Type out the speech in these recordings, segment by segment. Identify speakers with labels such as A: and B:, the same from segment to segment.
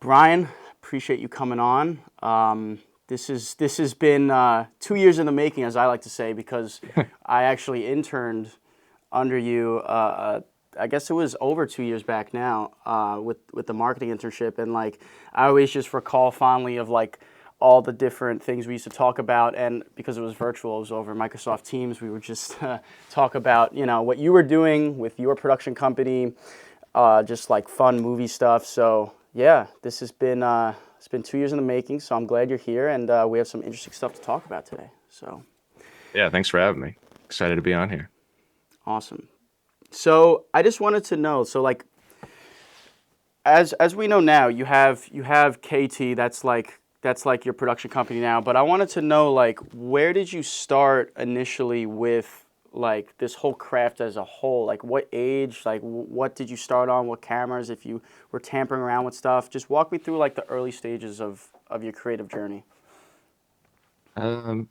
A: Brian, appreciate you coming on. This has been 2 years in the making, as I like to say, because I actually interned under you. I guess it was over 2 years back now, with the marketing internship, and like I always just recall fondly of like all the different things we used to talk about, and because it was virtual, it was over Microsoft Teams. We would just talk about what you were doing with your production company, just like fun movie stuff. So yeah, this has been it's been 2 years in the making. So I'm glad you're here, and we have some interesting stuff to talk about today. So
B: Yeah, thanks for having me. Excited to be on here.
A: awesome. So I just wanted to know. So like as we know now, you have KT. That's like your production company now. But I wanted to know, like, where did you start initially with like this whole craft as a whole? Like what age? Like what did you start on? What cameras? If you were tampering around with stuff, just walk me through like the early stages of your creative journey.
B: Um,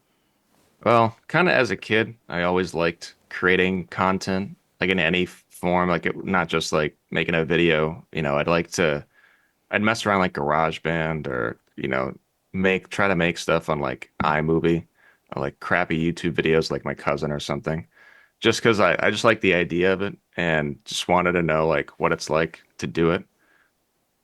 B: well, kind of as a kid, I always liked creating content, like in any form, not just like making a video. I'd mess around like GarageBand or, try to make stuff on like iMovie or like crappy YouTube videos like my cousin or something. Just because I just like the idea of it and just wanted to know like what it's like to do it.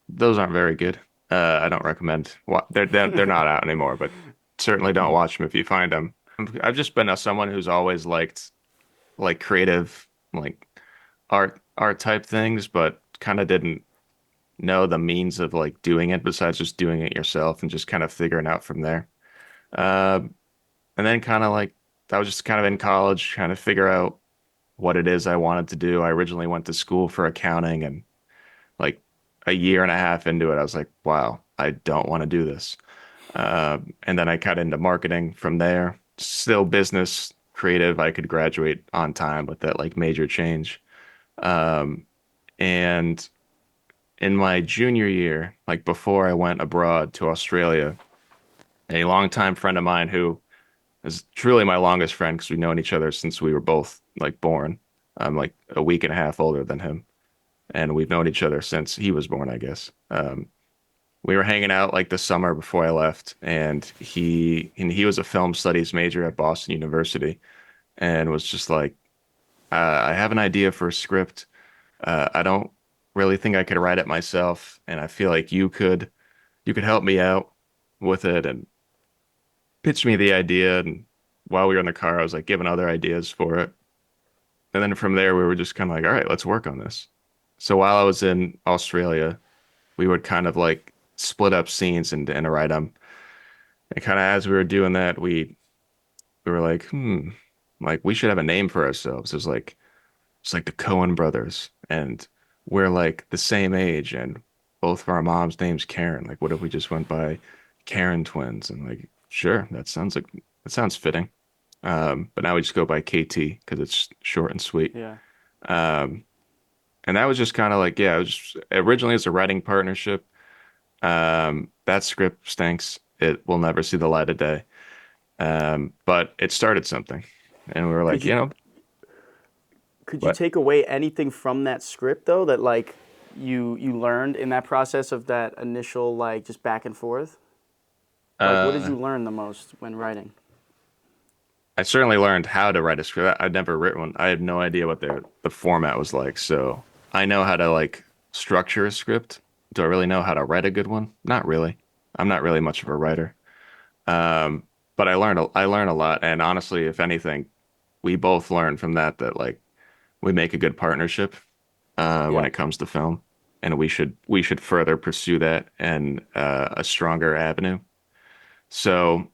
B: Those aren't very good. I don't recommend. They're not out anymore, but certainly don't watch them if you find them. I've just been someone who's always liked like creative, like art type things, but kind of didn't know the means of like doing it besides just doing it yourself and just kind of figuring out from there. Uh, and then kind of like I was just kind of in college, trying to figure out what it is I wanted to do. I originally went to school for accounting and like a year and a half into it, I was like, wow, I don't want to do this. And then I got into marketing from there. Still business, creative. I could graduate on time with that like major change. Um, and in my junior year, like before I went abroad to Australia, a longtime friend of mine who is truly my longest friend because we've known each other since we were both like born. I'm like a week and a half older than him, and we've known each other since he was born, I guess. We were hanging out like the summer before I left, and he was a film studies major at Boston University, and was just like, I have an idea for a script. I don't really think I could write it myself, and I feel like you could help me out with it and pitch me the idea. And while we were in the car, I was like giving other ideas for it, and then from there we were just kind of like, all right, let's work on this. So while I was in Australia, we would kind of like split up scenes and write them. And kind of as we were doing that, we were like, like we should have a name for ourselves. It's like the Coen brothers, and we're like the same age, and both of our mom's name's Karen. Like, what if we just went by Karen twins? And like, sure, that sounds fitting. But now we just go by KT because it's short and sweet.
A: Yeah.
B: Um, and that was just kind of like, yeah, it was just, originally it's a writing partnership. That script stinks. It will never see the light of day. But it started something. And we were
A: Could
B: like,
A: you could you
B: what?
A: take away anything from that script though that like you learned in that process of that initial like just back and forth? Like what did
B: Uh,
A: you learn the most when writing?
B: I certainly learned how to write a script. I'd never written one. I had no idea what the format was like. So I know how to like structure a script. Do I really know how to write a good one? Not really. I'm not really much of a writer. Um, but I learned a lot. And honestly, if anything, we both learned from that like we make a good partnership when
A: Yeah.
B: it comes to film, and we should further pursue that and a stronger avenue. So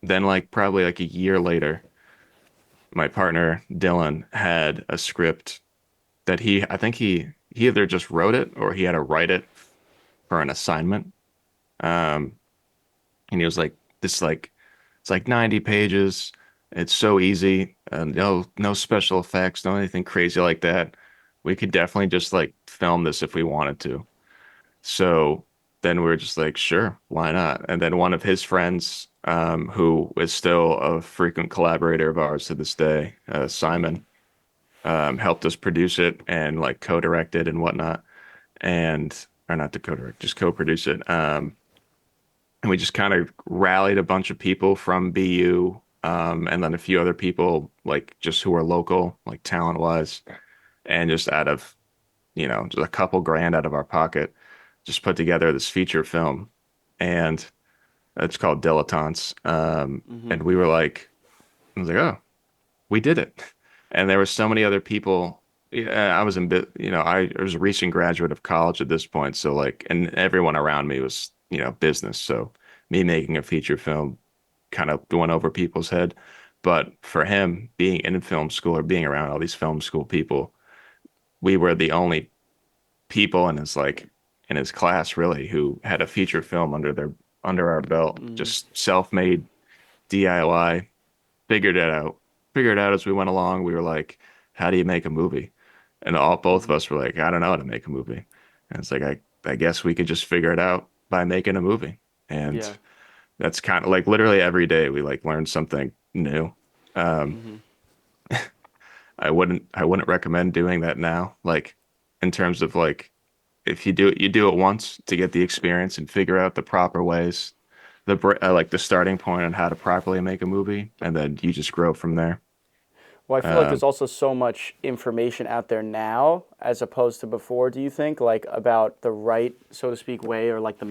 B: then, like probably like a year later, my partner Dylan had a script that I think he either just wrote it or he had to write it for an assignment. Um, and he was like, "This like it's like 90 pages. It's so easy, and no special effects, no anything crazy like that. We could definitely just like film this if we wanted to." So then we were just like, sure, why not? And then one of his friends, who is still a frequent collaborator of ours to this day, Simon, helped us produce it and like co-direct it and whatnot. And or not to co-direct, just co-produce it. And we just kind of rallied a bunch of people from BU, and then a few other people like just who are local, like talent wise, and just out of, just a couple grand out of our pocket, just put together this feature film, and it's called Dilettantes.
A: Mm-hmm.
B: And we were like, I was like, oh, we did it. And there were so many other people. Yeah, I was in bit, I was a recent graduate of college at this point. So like, and everyone around me was, business. So me making a feature film kind of went over people's head. But for him, being in film school or being around all these film school people, we were the only people in his class really who had a feature film under our belt,
A: Mm-hmm.
B: just self-made DIY, figured it out, figured it out as we went along. We were like, how do you make a movie? And both of
A: Mm-hmm.
B: us were like, I don't know how to make a movie. And it's like, I guess we could just figure it out by making a movie. And
A: Yeah.
B: that's kind of like literally every day we like learn something new. Um,
A: Mm-hmm.
B: I wouldn't recommend doing that now. Like in terms of like if you do it, you do it once to get the experience and figure out the proper ways, like the starting point on how to properly make a movie, and then you just grow from there.
A: Well, I feel like
B: Um,
A: there's also so much information out there now as opposed to before, do you think? Like about the right, so to speak, way or like the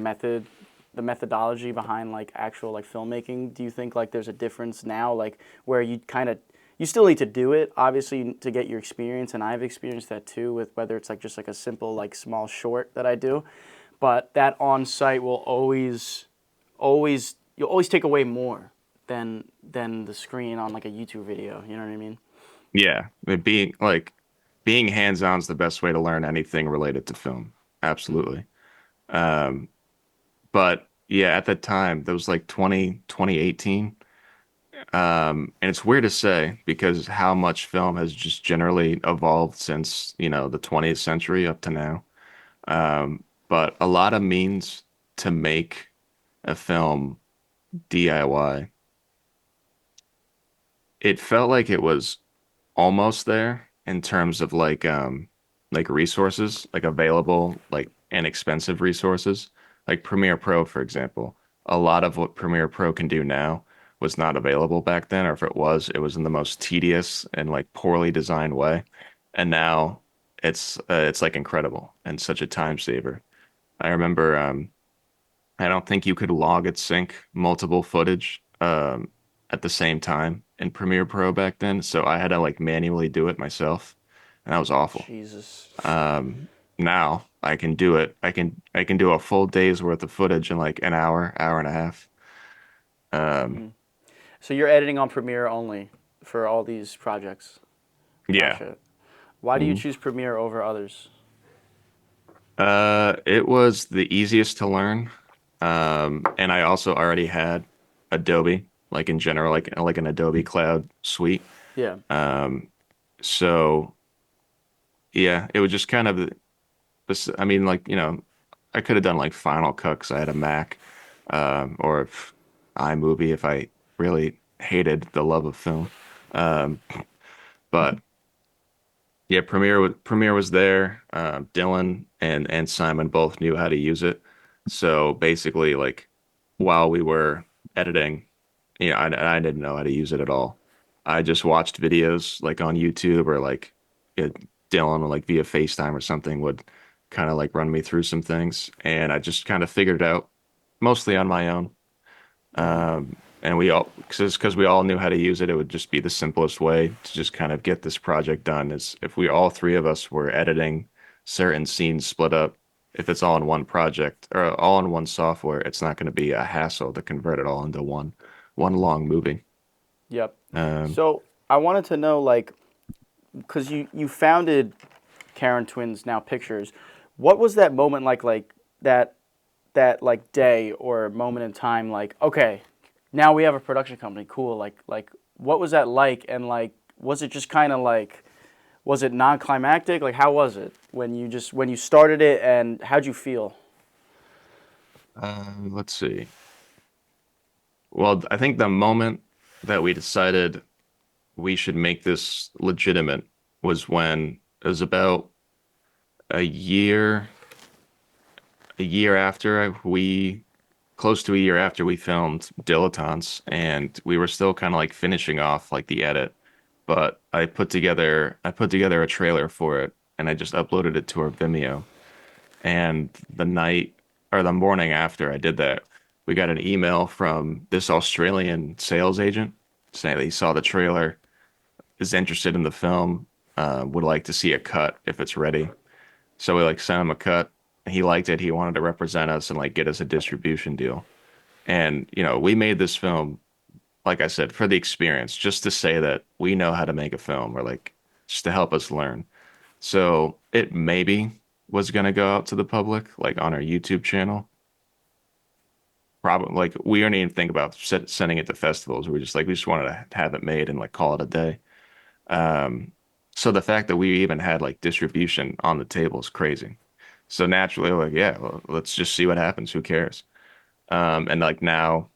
A: methodology behind like actual like filmmaking. Do you think like there's a difference now, like where you kind of you still need to do it, obviously, to get your experience, and I've experienced that too with whether it's like just like a simple like small short that I do, but that on site will always you'll always take away more than the screen on like a YouTube video. You know what I mean?
B: yeah, being hands-on is the best way to learn anything related to film. Absolutely. Um, but yeah, at the time, that was like 2018. And it's weird to say because how much film has just generally evolved since, the 20th century up to now. But a lot of means to make a film DIY, it felt like it was almost there in terms of like resources, like available, like inexpensive resources. Like Premiere Pro, for example. A lot of what Premiere Pro can do now was not available back then, or if it was in the most tedious and like poorly designed way. And now it's like incredible and such a time saver. I remember I don't think you could log at sync multiple footage at the same time in Premiere Pro back then, so I had to like manually do it myself, and that was awful.
A: Jesus.
B: Now I can do it. I can do a full day's worth of footage in like an hour, hour and a half. Um,
A: So you're editing on Premiere only for all these projects.
B: yeah.
A: Gotcha. Why do you
B: Mhm.
A: choose Premiere over others?
B: It was the easiest to learn, and I also already had Adobe, like in general, like an Adobe Cloud suite.
A: Yeah.
B: Um, so. Yeah, it was just kind of this. I mean, like, I could have done like Final Cut 'cause I had a Mac, or iMovie if I really hated the love of film. Um, but yeah, Premiere was there. Dylan and Simon both knew how to use it. So basically, like while we were editing, I didn't know how to use it at all. I just watched videos like on YouTube or like it, Dylan like via FaceTime or something would kind of like run me through some things, and I just kind of figured it out mostly on my own.
A: Mm-hmm.
B: And we all, because we all knew how to use it, it would just be the simplest way to just kind of get this project done. Is if we all three of us were editing certain scenes split up, if it's all in one project or all in one software, it's not going to be a hassle to convert it all into one long movie.
A: Yep.
B: Um,
A: So I wanted to know, like, because you founded Karen Twins Now Pictures, what was that moment like that like day or moment in time, like, okay, now we have a production company, cool. Like what was that like, and like was it just kind of like was it non-climactic? Like how was it when you started it, and how'd you feel?
B: let's see. Well, I think the moment that we decided we should make this legitimate was when it was about a year. a year after we close to a year after we filmed Dilettantes, and we were still kind of like finishing off like the edit. But I put together a trailer for it, and I just uploaded it to our Vimeo. And the night or the morning after I did that, we got an email from this Australian sales agent saying that he saw the trailer, is interested in the film, would like to see a cut if it's ready. So we like sent him a cut. He liked it. He wanted to represent us and like get us a distribution deal. And, we made this film, like I said, for the experience, just to say that we know how to make a film or like just to help us learn. So it maybe was going to go out to the public, like on our YouTube channel. Probably like we didn't even think about sending it to festivals. We just wanted to have it made and like call it a day. Um, so the fact that we even had like distribution on the table is crazy. So naturally, like, yeah, well, let's just see what happens. Who cares? And like now,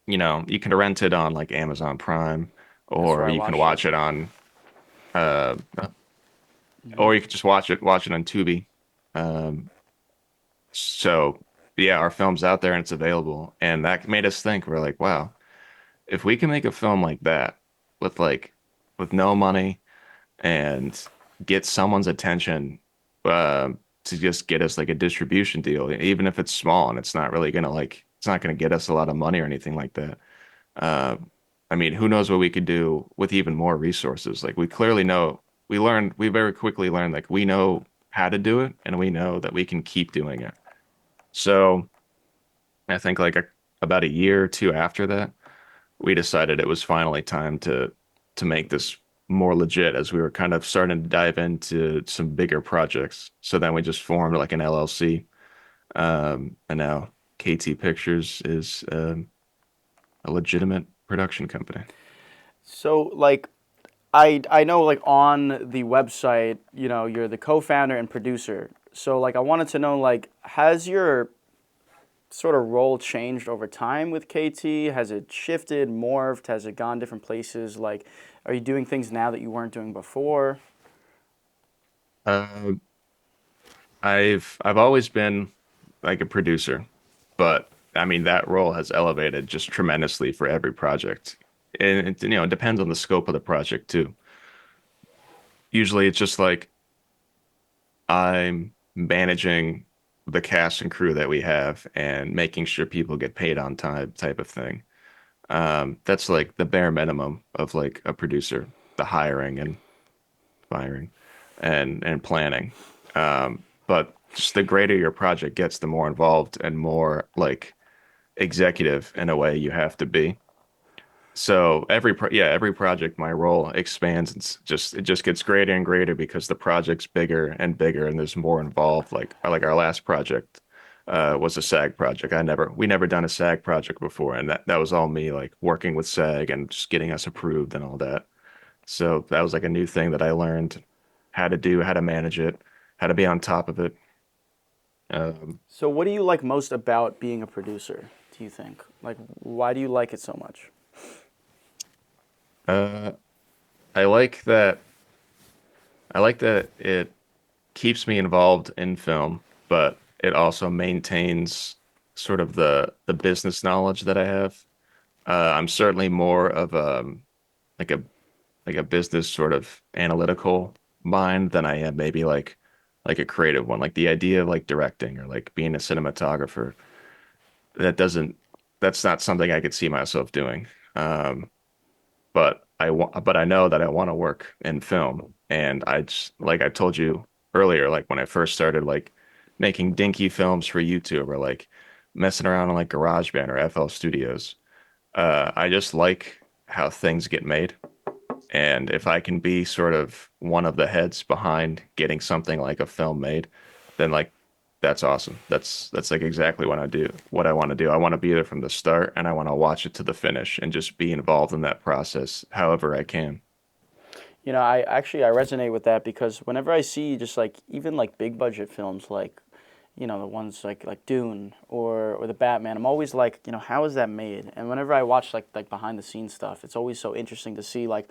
B: you can rent it on like Amazon Prime,
A: That's where
B: or
A: I
B: you can
A: watched it.
B: watch it on, uh,
A: Hmm.
B: or you could just watch it on Tubi. Um, so yeah, our film's out there and it's available, and that made us think. We're like, wow, if we can make a film like that with like with no money and get someone's attention, uh, to just get us like a distribution deal, even if it's small and it's not gonna get us a lot of money or anything like that. Uh, I mean, who knows what we could do with even more resources? Like we clearly know we very quickly learned like we know how to do it and we know that we can keep doing it. So I think about a year or two after that, we decided it was finally time to make this more legit as we were kind of starting to dive into some bigger projects. So then we just formed like an LLC. And now KT Pictures is a legitimate production company.
A: So like I know like on the website, you're the co-founder and producer. So like I wanted to know like has your sort of role changed over time with KT? Has it shifted, morphed? Has it gone different places? Like are you doing things now that you weren't doing before?
B: Uh, I've always been like a producer, but I mean that role has elevated just tremendously for every project. And it depends on the scope of the project too. Usually it's just like I'm managing the cast and crew that we have and making sure people get paid on time type of thing. That's like the bare minimum of like a producer, the hiring and firing and planning. But just the greater your project gets, the more involved and more like executive in a way you have to be. So every project, my role expands. It just gets greater and greater because the project's bigger and bigger, and there's more involved. Like our last project, was a SAG project. We never done a SAG project before, and that was all me, like working with SAG and just getting us approved and all that. So that was like a new thing that I learned how to do, how to manage it, how to be on top of it. Um,
A: So what do you like most about being a producer, do you think? Like why do you like it so much?
B: uh, I like that. I like that it keeps me involved in film, but it also maintains sort of the business knowledge that I have. I'm certainly more of like a like a business sort of analytical mind than I am maybe like a creative one. Like the idea of like directing or like being a cinematographer, that doesn't that's not something I could see myself doing. But I know that I want to work in film, and I just like I told you earlier, like when I first started like making dinky films for YouTube or like messing around on like GarageBand or FL Studios. I just like how things get made, and if I can be sort of one of the heads behind getting something like a film made, then like that's awesome. That's like exactly what I want to do. I want to be there from the start and I want to watch it to the finish and just be involved in that process however I can.
A: I resonate with that because whenever I see just like even like big budget films like the ones like Dune or the Batman, I'm always like, how is that made? And whenever I watch like behind the scenes stuff, it's always so interesting to see like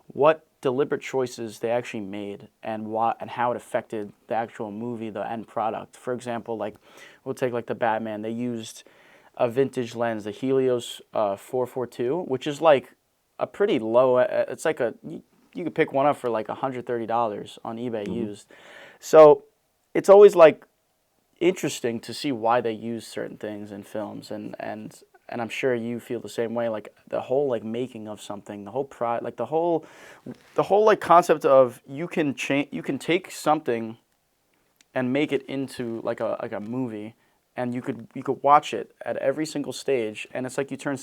A: what deliberate choices they actually made and what and how it affected the actual movie, the end product. For example, like we'll take like the Batman. They used a vintage lens, the Helios 442, which is like a pretty low. It's like you could pick one up for like $130 on eBay
B: Hmm.
A: used. So it's always like interesting to see why they use certain things in films, and I'm sure you feel the same way. Like the whole like making of something, the whole like the whole like concept of you can take something and make it into like a movie, and you could watch it at every single stage, and it's like you turn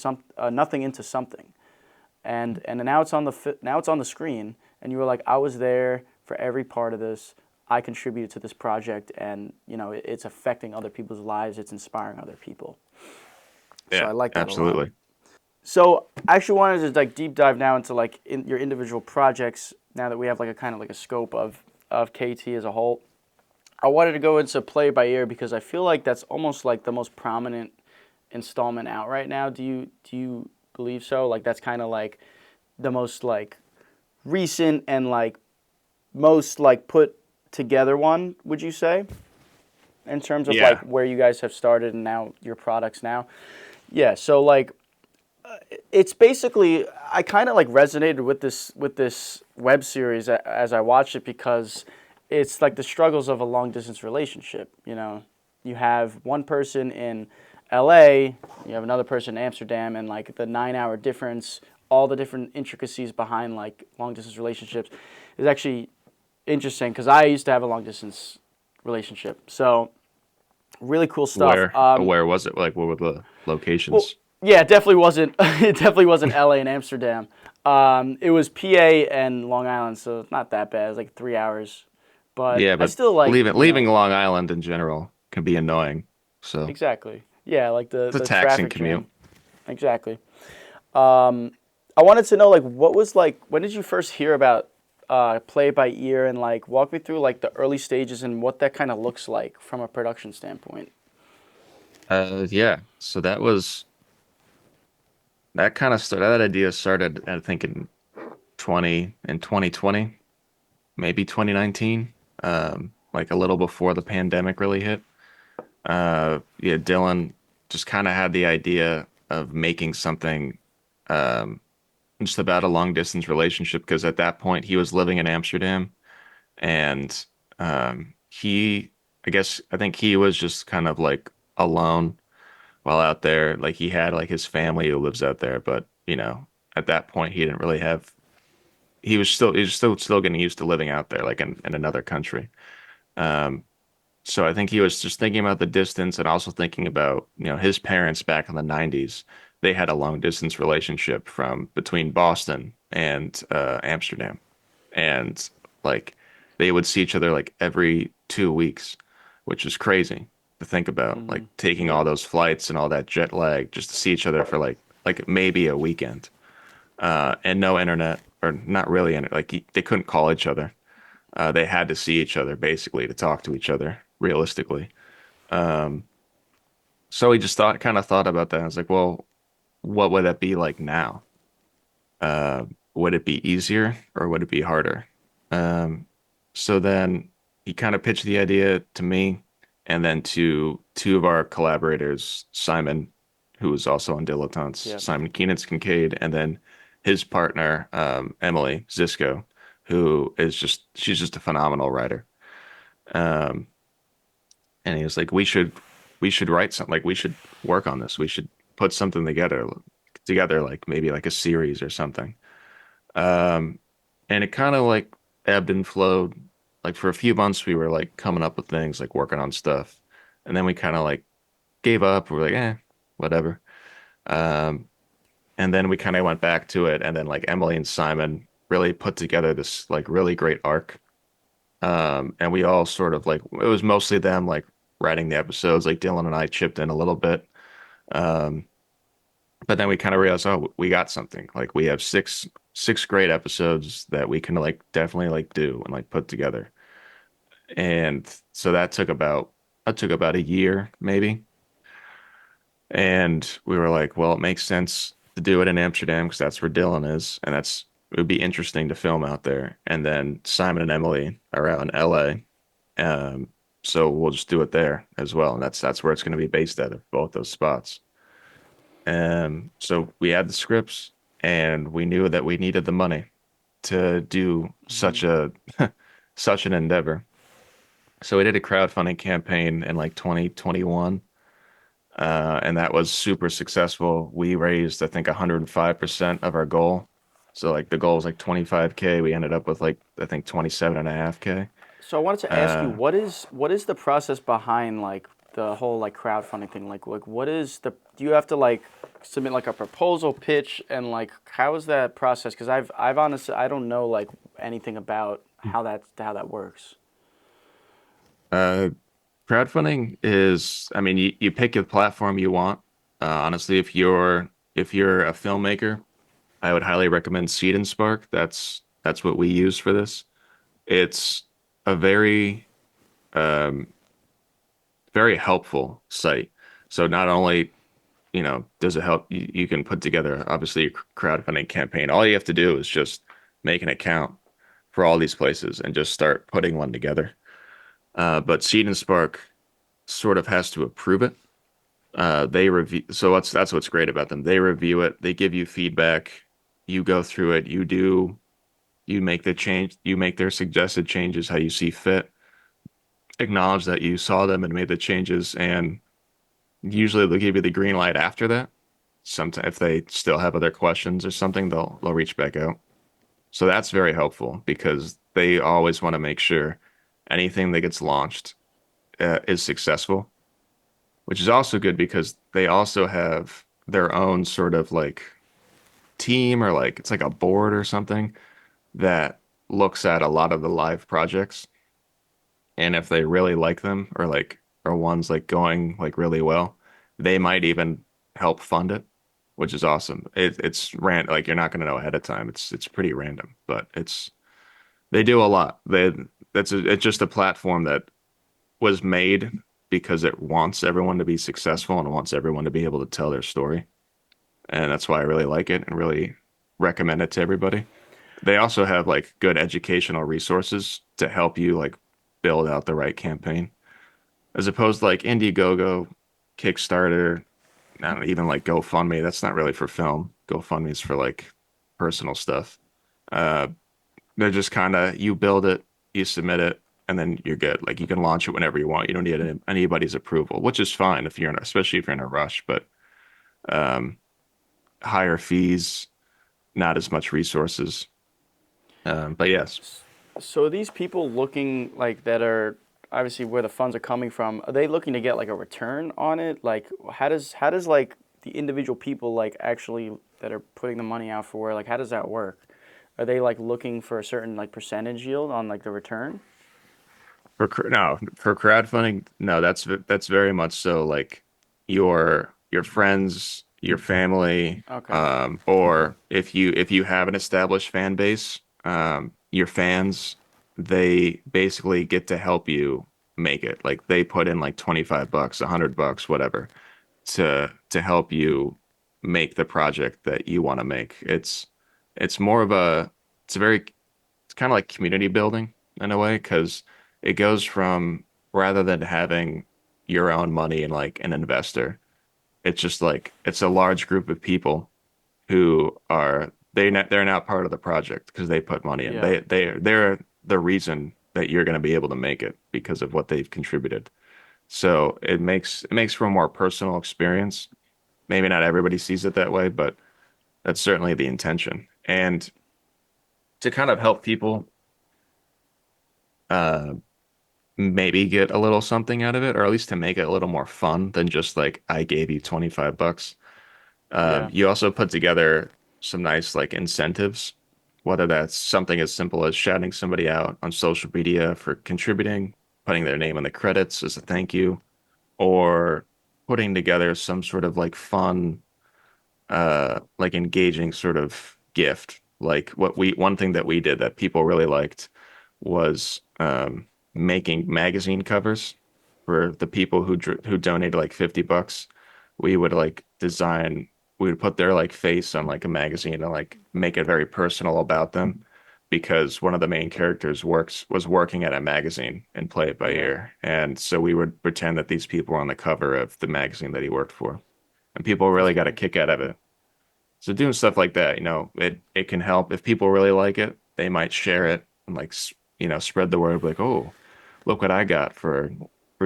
A: nothing into something, and now it's on now it's on the screen, and you were like, I was there for every part of this. I contributed to this project, and it's affecting other people's lives. It's inspiring other people. So
B: Yeah,
A: I like that a lot.
B: absolutely.
A: So I actually wanted to like deep dive now into like your individual projects. Now that we have like a kind of like a scope of KT as a whole, I wanted to go into play by ear because I feel like that's almost like the most prominent installment out right now. Do you believe so? Like that's kind of like the most like recent and like most like put together one, would you say, in terms of like
B: Yeah.
A: where you guys have started and now your products now? Yeah, so like it's basically I kind of like resonated with this web series as I watched it because it's like the struggles of a long distance relationship. You have one person in LA, you have another person in Amsterdam, and like the 9 hour difference, all the different intricacies behind like long distance relationships is actually interesting because I used to have a long distance relationship. So really cool stuff.
B: Where was it? Like, what were the
A: Well,
B: locations?
A: yeah, it definitely wasn't. It definitely wasn't LA and Amsterdam. It was PA and Long Island, so not that bad. It was like 3 hours, but
B: Yeah,
A: I
B: but
A: still like
B: leaving Long Island in general can be annoying. So
A: exactly. Yeah, like the
B: it's a
A: the
B: taxing
A: traffic
B: commute.
A: jam. Exactly. Um, I wanted to know like what was like when did you first hear about play by ear and like walk me through like the early stages and what that kind of looks like from a production standpoint.
B: Yeah. So that kind of started. That idea started, I think, in 2020, maybe 2019. Like a little before the pandemic really hit. Yeah, Dylan just kind of had the idea of making something um, just about a long distance relationship because at that point he was living in Amsterdam and I think he was just kind of like alone while out there. Like he had like his family who lives out there, but at that point he didn't really have. He was still getting used to living out there, like in another country. Um, so I think he was just thinking about the distance and also thinking about, his parents back in the 90s. They had a long distance relationship from between Boston and Amsterdam. And like they would see each other like every 2 weeks, which is crazy to think about. Like
A: Mm-hmm.
B: taking all
A: Yeah.
B: those flights and all that jet lag just to see each other for like maybe a weekend. And no internet or not really internet. Like they couldn't call each other. They had to see each other basically to talk to each other realistically. Um, so we just kind of thought about that. I was like, well, what would that be like now? Would it be easier or would it be harder? Um, so then he kind of pitched the idea to me and then to two of our collaborators, Simon, who was also on Dilettantes,
A: Yeah.
B: Simon Keenan's Kincaid, and then his partner, Emily Zisco, she's just a phenomenal writer. Um, and he was like, we should write something, like we should work on this. We should put something together, like maybe like a series or something. Um, and it kind of like ebbed and flowed. Like for a few months, we were like coming up with things, like working on stuff, and then we kind of like gave up. We were like, whatever. Um, and then we kind of went back to it, and then like Emily and Simon really put together this like really great arc. And we all sort of like it was mostly them like writing the episodes. Like Dylan and I chipped in a little bit. Um, but then we kind of realized, oh, we got something. Like we have six great episodes that we can like definitely like do and like put together. And so that took about a year maybe. And we were like, well, it makes sense to do it in Amsterdam because that's where Dylan is, and that's it would be interesting to film out there. And then Simon and Emily are out in LA. So we'll just do it there as well. And that's where it's going to be based at, of both those spots. So we had the scripts and we knew that we needed the money to do
A: Mhm.
B: such an endeavor. So we did a crowdfunding campaign in like 2021. And that was super successful. We raised, I think, 105% of our goal. So like the goal was like 25K. We ended up with like I think 27.5K.
A: So I wanted to ask you,
B: Uh,
A: what is the process behind like the whole like crowdfunding thing? Like what is the do you have to like submit like a proposal pitch and like how is that process? Because I've honestly I don't know like anything about how that works.
B: uh, Crowdfunding is, I mean, you pick the platform you want. Honestly, if you're a filmmaker, I would highly recommend Seed and Spark. That's what we use for this. It's a um, very helpful site. So not only, does it help you can put together obviously a crowdfunding campaign. All you have to do is just make an account for all these places and just start putting one together. But Seed and Spark sort of has to approve it. They review, so that's what's great about them. They review it, they give you feedback, you go through it, you make the change, you make their suggested changes how you see fit, acknowledge that you saw them and made the changes, and usually they'll give you the green light after that. Sometimes if they still have other questions or something, they'll reach back out. So that's very helpful because they always want to make sure anything that gets launched is successful, which is also good because they also have their own sort of like team or like it's like a board or something that looks at a lot of the live projects. And if they really like them or like are ones like going like really well, they might even help fund it, which is awesome. It's random, like you're not going to know ahead of time. It's pretty random, but they do a lot. It's just a platform that was made because it wants everyone to be successful and wants everyone to be able to tell their story. And that's why I really like it and really recommend it to everybody. They also have like good educational resources to help you like build out the right campaign, as opposed to like Indiegogo, Kickstarter, not even like GoFundMe. That's not really for film. GoFundMe is for like personal stuff. Uh, they're just kind of you build it, you submit it, and then you're good. Like you can launch it whenever you want. You don't need anybody's approval, which is fine if you're especially if you're in a rush. But um, higher fees, not as much resources. But yes,
A: So are these people looking like that are obviously where the funds are coming from, are they looking to get like a return on it? Like how does like the individual people like actually that are putting the money out for like how does that work? Are they like looking for a certain like percentage yield on like the return?
B: no, for crowdfunding, no, that's very much so like your friends, your family,
A: Okay.
B: or if you have an established fan base, your fans, they basically get to help you make it. Like they put in like 25 bucks, 100 bucks, whatever, to help you make the project that you want to make. It's more of a it's a very it's kind of like community building in a way because it goes from rather than having your own money and like an investor, it's just like it's a large group of people who they're now part of the project because they put money in.
A: Yeah.
B: They're the reason that you're going to be able to make it because of what they've contributed. So it makes for a more personal experience. Maybe not everybody sees it that way, but that's certainly the intention. And to kind of help people uh maybe get a little something out of it, or at least to make it a little more fun than just like I gave you 25 bucks.
A: Yeah.
B: You also put together some nice like incentives, whether that's something as simple as shouting somebody out on social media for contributing, putting their name in the credits as a thank you, or putting together some sort of like fun like engaging sort of gift. Like one thing that we did that people really liked was making magazine covers for the people who donated like 50 bucks. We would like design. we would put their like face on like a magazine and like make it very personal about them because one of the main characters works was working at a magazine and play it by
A: Yeah,
B: ear. And so we would pretend that these people were on the cover of the magazine that he worked for. And people
A: that's
B: really got a
A: cool.
B: kick out of it. So doing stuff like that, you know, it can help. If people really like it, they might share it and like you know, spread the word like, "Oh, look what I got for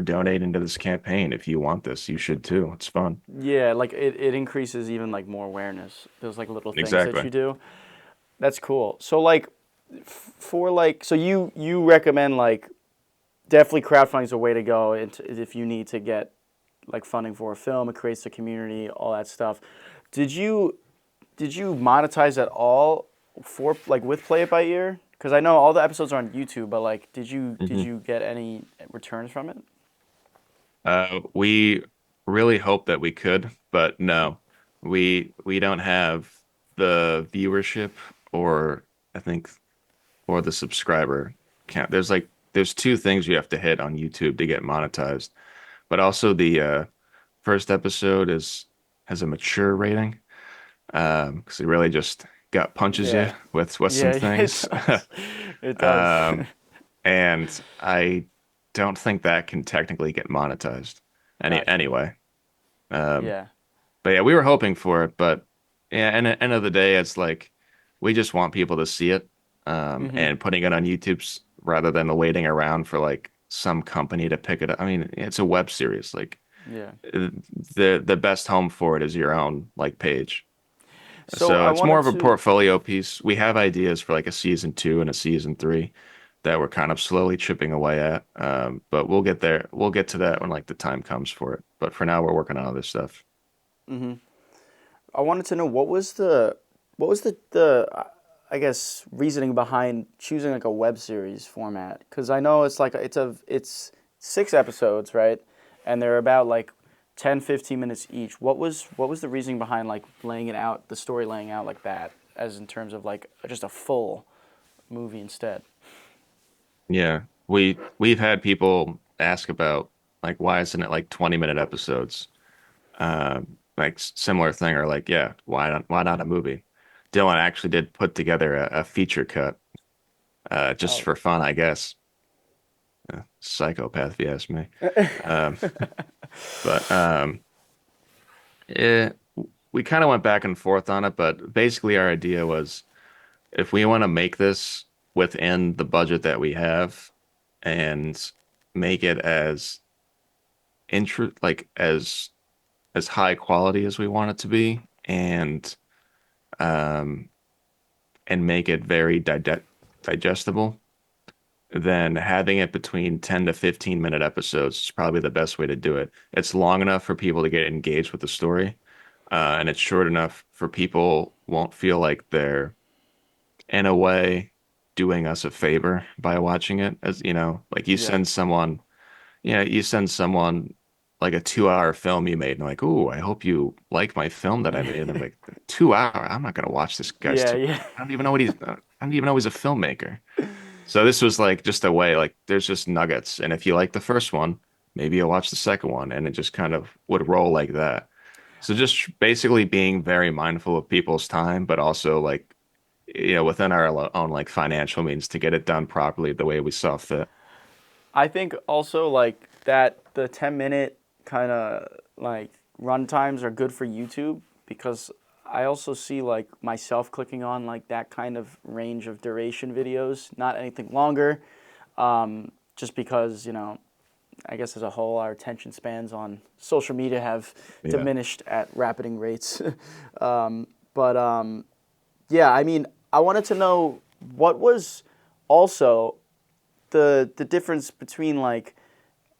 B: donating to this campaign. If you want this, you should too. It's fun."
A: Yeah, like it increases even like more awareness. Those like little things that
B: Exactly.
A: you do. That's cool. So like for like so you recommend like definitely crowdfunding is a way to go if you need to get like funding for a film. It creates the community, all that stuff. Did you did you monetize at all for like with Play It by Ear? Because I know all the episodes are on YouTube, but like, did
B: hmm
A: you get any returns from it?
B: We really hope that we could, but no, we don't have the viewership or I think or the subscriber count. There's two things you have to hit on YouTube to get monetized, but also the first episode is has a mature rating because it really just gut punches you
A: Yeah,
B: with some
A: yeah, it
B: things.
A: does. It does.
B: Um, and I don't think that can technically get monetized
A: Gotcha.
B: anyway. Um,
A: Yeah.
B: but yeah, we were hoping for it, but yeah, and at the end of the day, it's like we just want people to see it,
A: Mm-hmm.
B: and putting it on YouTube's rather than waiting around for like some company to pick it up. I mean, it's a web series. Like
A: Yeah.
B: the best home for it is your own like page.
A: So
B: So
A: I
B: it's more
A: wanted
B: of a
A: to.
B: portfolio piece. We have ideas for like a season two and a season three that we're kind of slowly chipping away at. But we'll get there. We'll get to that when like the time comes for it. But for now, we're working on other stuff.
A: Mm-hmm. I wanted to know what was the I guess reasoning behind choosing like a web series format? Because I know it's like it's 6 episodes, right? And they're about like 10, 15 minutes each. What was the reasoning behind like laying it out, the story laying out like that, as in terms of like just a full movie instead?
B: Yeah, we've had people ask about like why isn't it like 20-minute episodes? Like similar thing, or like yeah, why not a movie? Dylan actually did put together a feature cut just
A: Oh,
B: for fun, I guess. Psychopath, if you ask me. Um, but it, we kind of went back and forth on it, but basically our idea was if we want to make this within the budget that we have and make it as intro like as high quality as we want it to be um and make it very digestible, then having it between 10 to 15-minute episodes is probably the best way to do it. It's long enough for people to get engaged with the story, and it's short enough for people won't feel like they're in a way doing us a favor by watching it. As you know, like
A: yeah,
B: you send someone like a 2 hour film you made and like, oh, I hope you like my film that I made. And I'm like, 2 hour? I'm not gonna watch this guy's
A: yeah,
B: two.
A: yeah,
B: I don't even know what I don't even know he's a filmmaker. So this was like just a way, like there's just nuggets. And if you like the first one, maybe you'll watch the second one, and it just kind of would roll like that. So just basically being very mindful of people's time, but also like, you know, within our own like financial means to get it done properly the way we saw fit.
A: I think also like that the 10-minute kind of like run times are good for YouTube because I also see like myself clicking on like that kind of range of duration videos, not anything longer, just because, you know, I guess as a whole, our attention spans on social media have
B: Yeah.
A: diminished at rapiding rates. But yeah, I mean, I wanted to know what was also the difference between like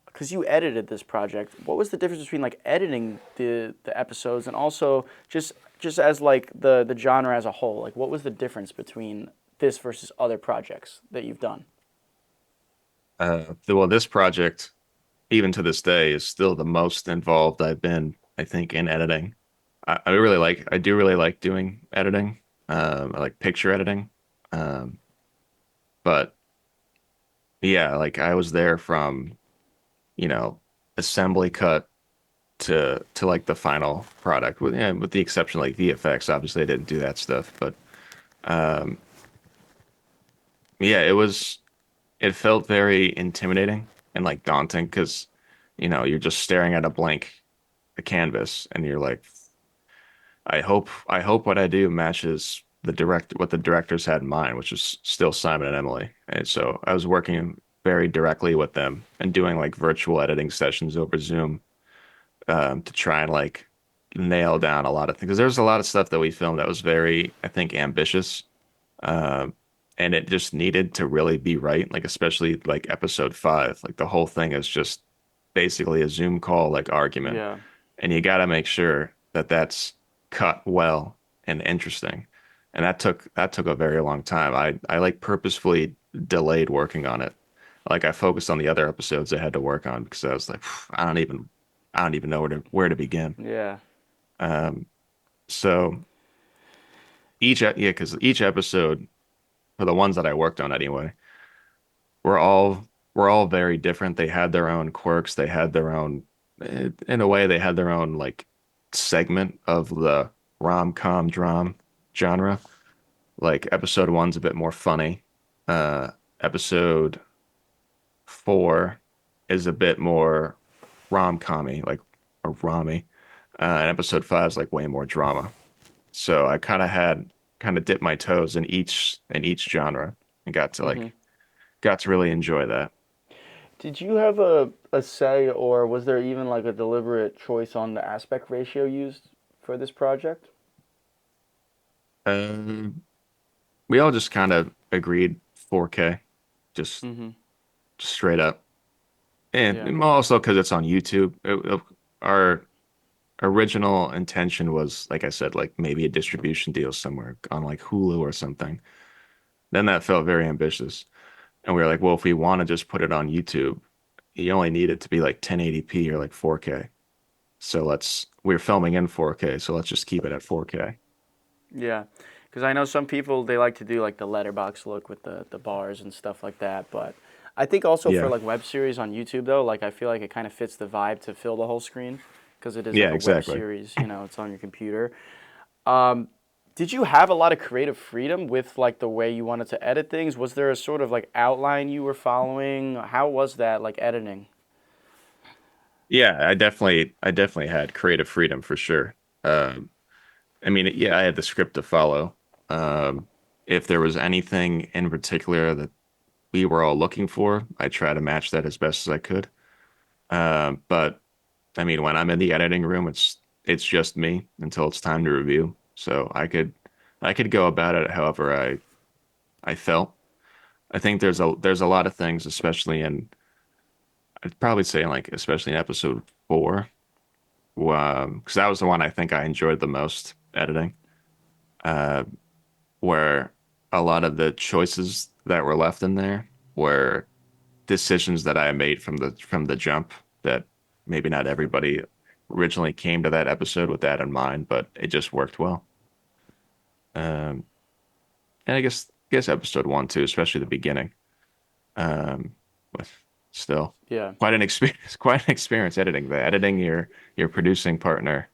A: because you edited this project. What was the difference between like editing the episodes and also just as like the genre as a whole? Like, what was the difference between this versus other projects that you've done?
B: Well, this project, even to this day, is still the most involved I've been, I think, in editing. I do really like doing editing. I like picture editing. Um, but yeah, like I was there from, you know, assembly cut to like the final product with yeah, with the exception of like VFX. Obviously, I didn't do that stuff, but um, yeah, it felt very intimidating and like daunting because you're just staring at a blank a canvas and you're like, I hope what I do matches what the directors had in mind, which is still Simon and Emily. And so I was working very directly with them and doing like virtual editing sessions over Zoom to try and like nail down a lot of things. Because there's a lot of stuff that we filmed that was very, I think, ambitious. Um, and it just needed to really be right. Like especially like episode 5, like the whole thing is just basically a Zoom call like argument,
A: Yeah.
B: and you got to make sure that that's cut well and interesting. And that took a very long time. I like purposefully delayed working on it. Like I focused on the other episodes I had to work on because I was like, I don't even know where to begin.
A: Yeah.
B: Um, so yeah, because each episode for the ones that I worked on anyway, were all were all very different. They had their own quirks. They had their own, in a way, they had their own like segment of the rom-com dram genre. Like episode 1's a bit more funny. Episode 4 is a bit more rom-commy, like a rommy. And episode 5 is like way more drama. So I kind of dipped my toes in each genre and
A: Hmm.
B: got to really enjoy that.
A: Did you have a say, or was there even like a deliberate choice on the aspect ratio used for this project?
B: Um, we all just kind of agreed 4K, just
A: Hmm.
B: straight up.
A: Yeah.
B: And also because it's on YouTube, our original intention was, like I said, like maybe a distribution deal somewhere on like Hulu or something. Then that felt very ambitious. And we were like, well, if we want to just put it on YouTube, you only need it to be like 1080p or like 4K. So we're filming in 4K, so let's just keep it at 4K.
A: Yeah. Because I know some people they like to do like the letterbox look with the bars and stuff like that, but I think also for
B: Yeah.
A: like web series on YouTube though, like I feel like it kind of fits the vibe to fill the whole screen because it is like
B: Yeah,
A: a web
B: exactly.
A: series, it's on your computer. Um, did you have a lot of creative freedom with like the way you wanted to edit things? Was there a sort of like outline you were following? How was that like editing?
B: Yeah, I definitely had creative freedom for sure. Um, I mean, yeah, I had the script to follow. Um, if there was anything in particular that we were all looking for, I try to match that as best as I could. But I mean, when I'm in the editing room, it's just me until it's time to review. So I could go about it however I felt. I think there's a lot of things, especially in I'd probably say like especially in episode 4, because that was the one I think I enjoyed the most editing. Uh, where a lot of the choices that were left in there were decisions that I made from the jump that maybe not everybody originally came to that episode with that in mind, but it just worked well. Um, and I guess episode 1 too, especially the beginning. But still
A: Yeah.
B: quite an experience, quite an experience editing that, editing your producing partner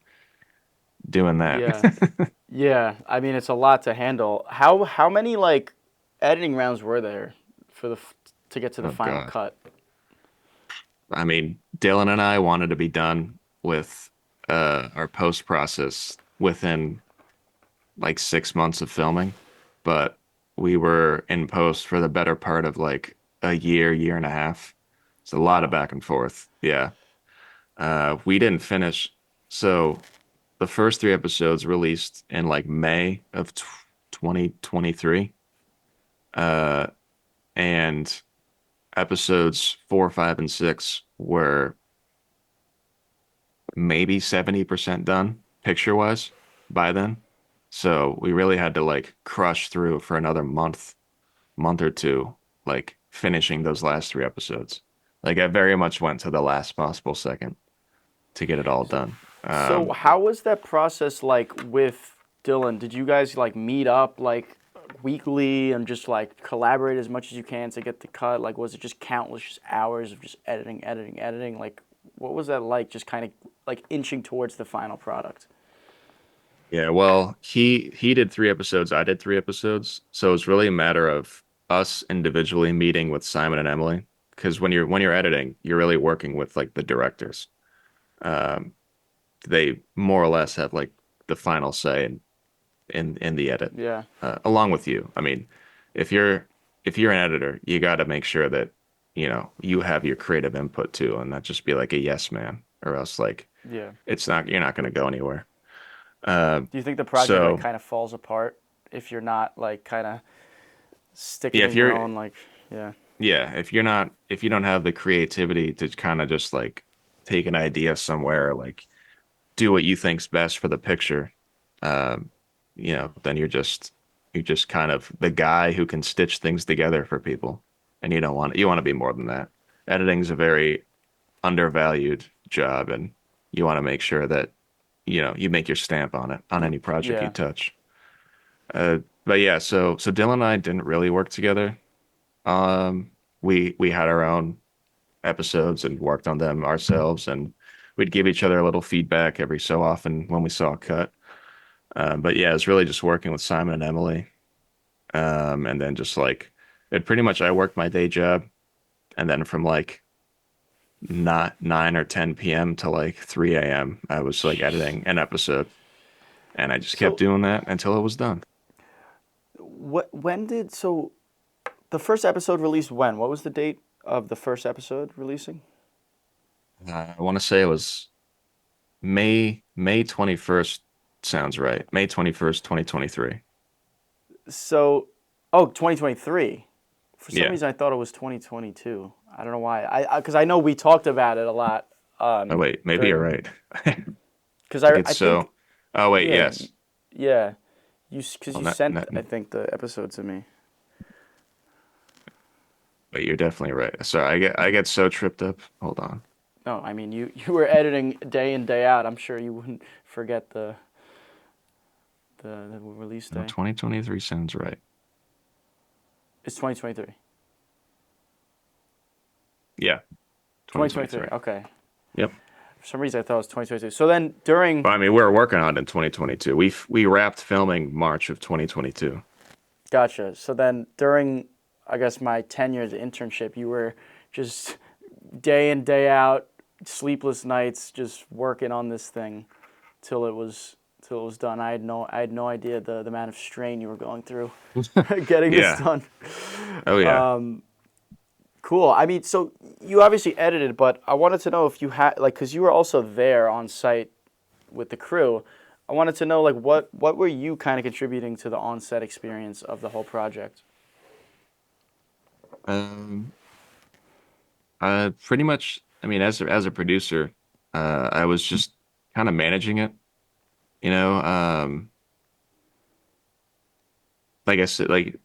B: doing that.
A: Yeah. Yeah. I mean, it's a lot to handle. How many like editing rounds were there for to get to the
B: Oh
A: final
B: God.
A: cut?
B: I mean, Dylan and I wanted to be done with our post process within like 6 months of filming, but we were in post for the better part of like a year and a half. It's a lot of
A: Wow.
B: back and forth. Yeah. We didn't finish. So the first 3 episodes released in like May of 2023. Uh, and episodes 4, 5, and 6 were maybe 70% done picture wise by then. So we really had to like crush through for another month or two, like finishing those last 3 episodes. Like I very much went to the last possible second to get it all done.
A: So how was that process like with Dylan? Did you guys like meet up like weekly and just like collaborate as much as you can to get the cut? Like was it just countless hours of just editing, editing, editing? Like what was that like just kind of like inching towards the final product?
B: Yeah, well, he did 3 episodes, I did 3 episodes, so it's really a matter of us individually meeting with Simon and Emily, because when you're editing, you're really working with like the directors. Um, they more or less have like the final say in the edit,
A: Yeah,
B: along with you. I mean, if you're if you're an editor, you got to make sure that you have your creative input too, and not just be like a yes man, or else like
A: yeah.
B: it's not you're not going to go anywhere. Uh,
A: Do you think the project like
B: so
A: kind of falls apart if you're not like kind of sticking
B: yeah,
A: in your own like yeah.
B: if you don't have the creativity to kind of just like take an idea somewhere, like do what you think's best for the picture, um, then you're just kind of the guy who can stitch things together for people, and you want to be more than that. Editing's a very undervalued job, and you want to make sure that you make your stamp on it on any project you
A: Yeah.
B: touch. But yeah, so Dylan and I didn't really work together. We had our own episodes and worked on them ourselves, and we'd give each other a little feedback every so often when we saw a cut. But yeah, it's really just working with Simon and Emily, and then just like it pretty much I worked my day job, and then from like not 9 or 10 p.m. to like 3 a.m. I was like editing an episode, and I just kept
A: So
B: doing that until it was done.
A: what when did so the first episode released when? What was the date of the first episode releasing?
B: I want to say it was May 21st. Sounds right. May 21st, 2023.
A: So, oh, 2023. For some
B: Yeah.
A: reason, I thought it was 2022. I don't know why. Because I know we talked about it a lot
B: Oh wait, maybe you're
A: during.
B: right. I
A: Because
B: get
A: I think
B: so. Oh wait,
A: yeah
B: yes.
A: yeah because
B: Well,
A: you
B: not,
A: sent
B: not,
A: I think the episode to me.
B: but you're definitely right. Sorry, I get so tripped up. Hold on.
A: No, I mean you were editing day in day out. I'm sure you wouldn't forget the release
B: No,
A: day.
B: 2023 sounds right.
A: It's 2023.
B: Yeah,
A: 2023.
B: 2023.
A: Okay.
B: Yep.
A: For some reason, I thought it was 2022. So then during
B: But I mean, we were working on it in 2022. We wrapped filming March of 2022.
A: Gotcha. So then during, I guess, my 10 years internship, you were just day in, day out, sleepless nights, just working on this thing till it was done. I had no idea the amount of strain you were going through getting this
B: Yeah.
A: done.
B: Oh yeah.
A: Cool. I mean, so you obviously edited, but I wanted to know if you had like, because you were also there on site with the crew. I wanted to know like what were you kind of contributing to the on-set experience of the whole project?
B: Um, pretty much. I mean, as a producer, I was just kind of managing it. You know, like I said, like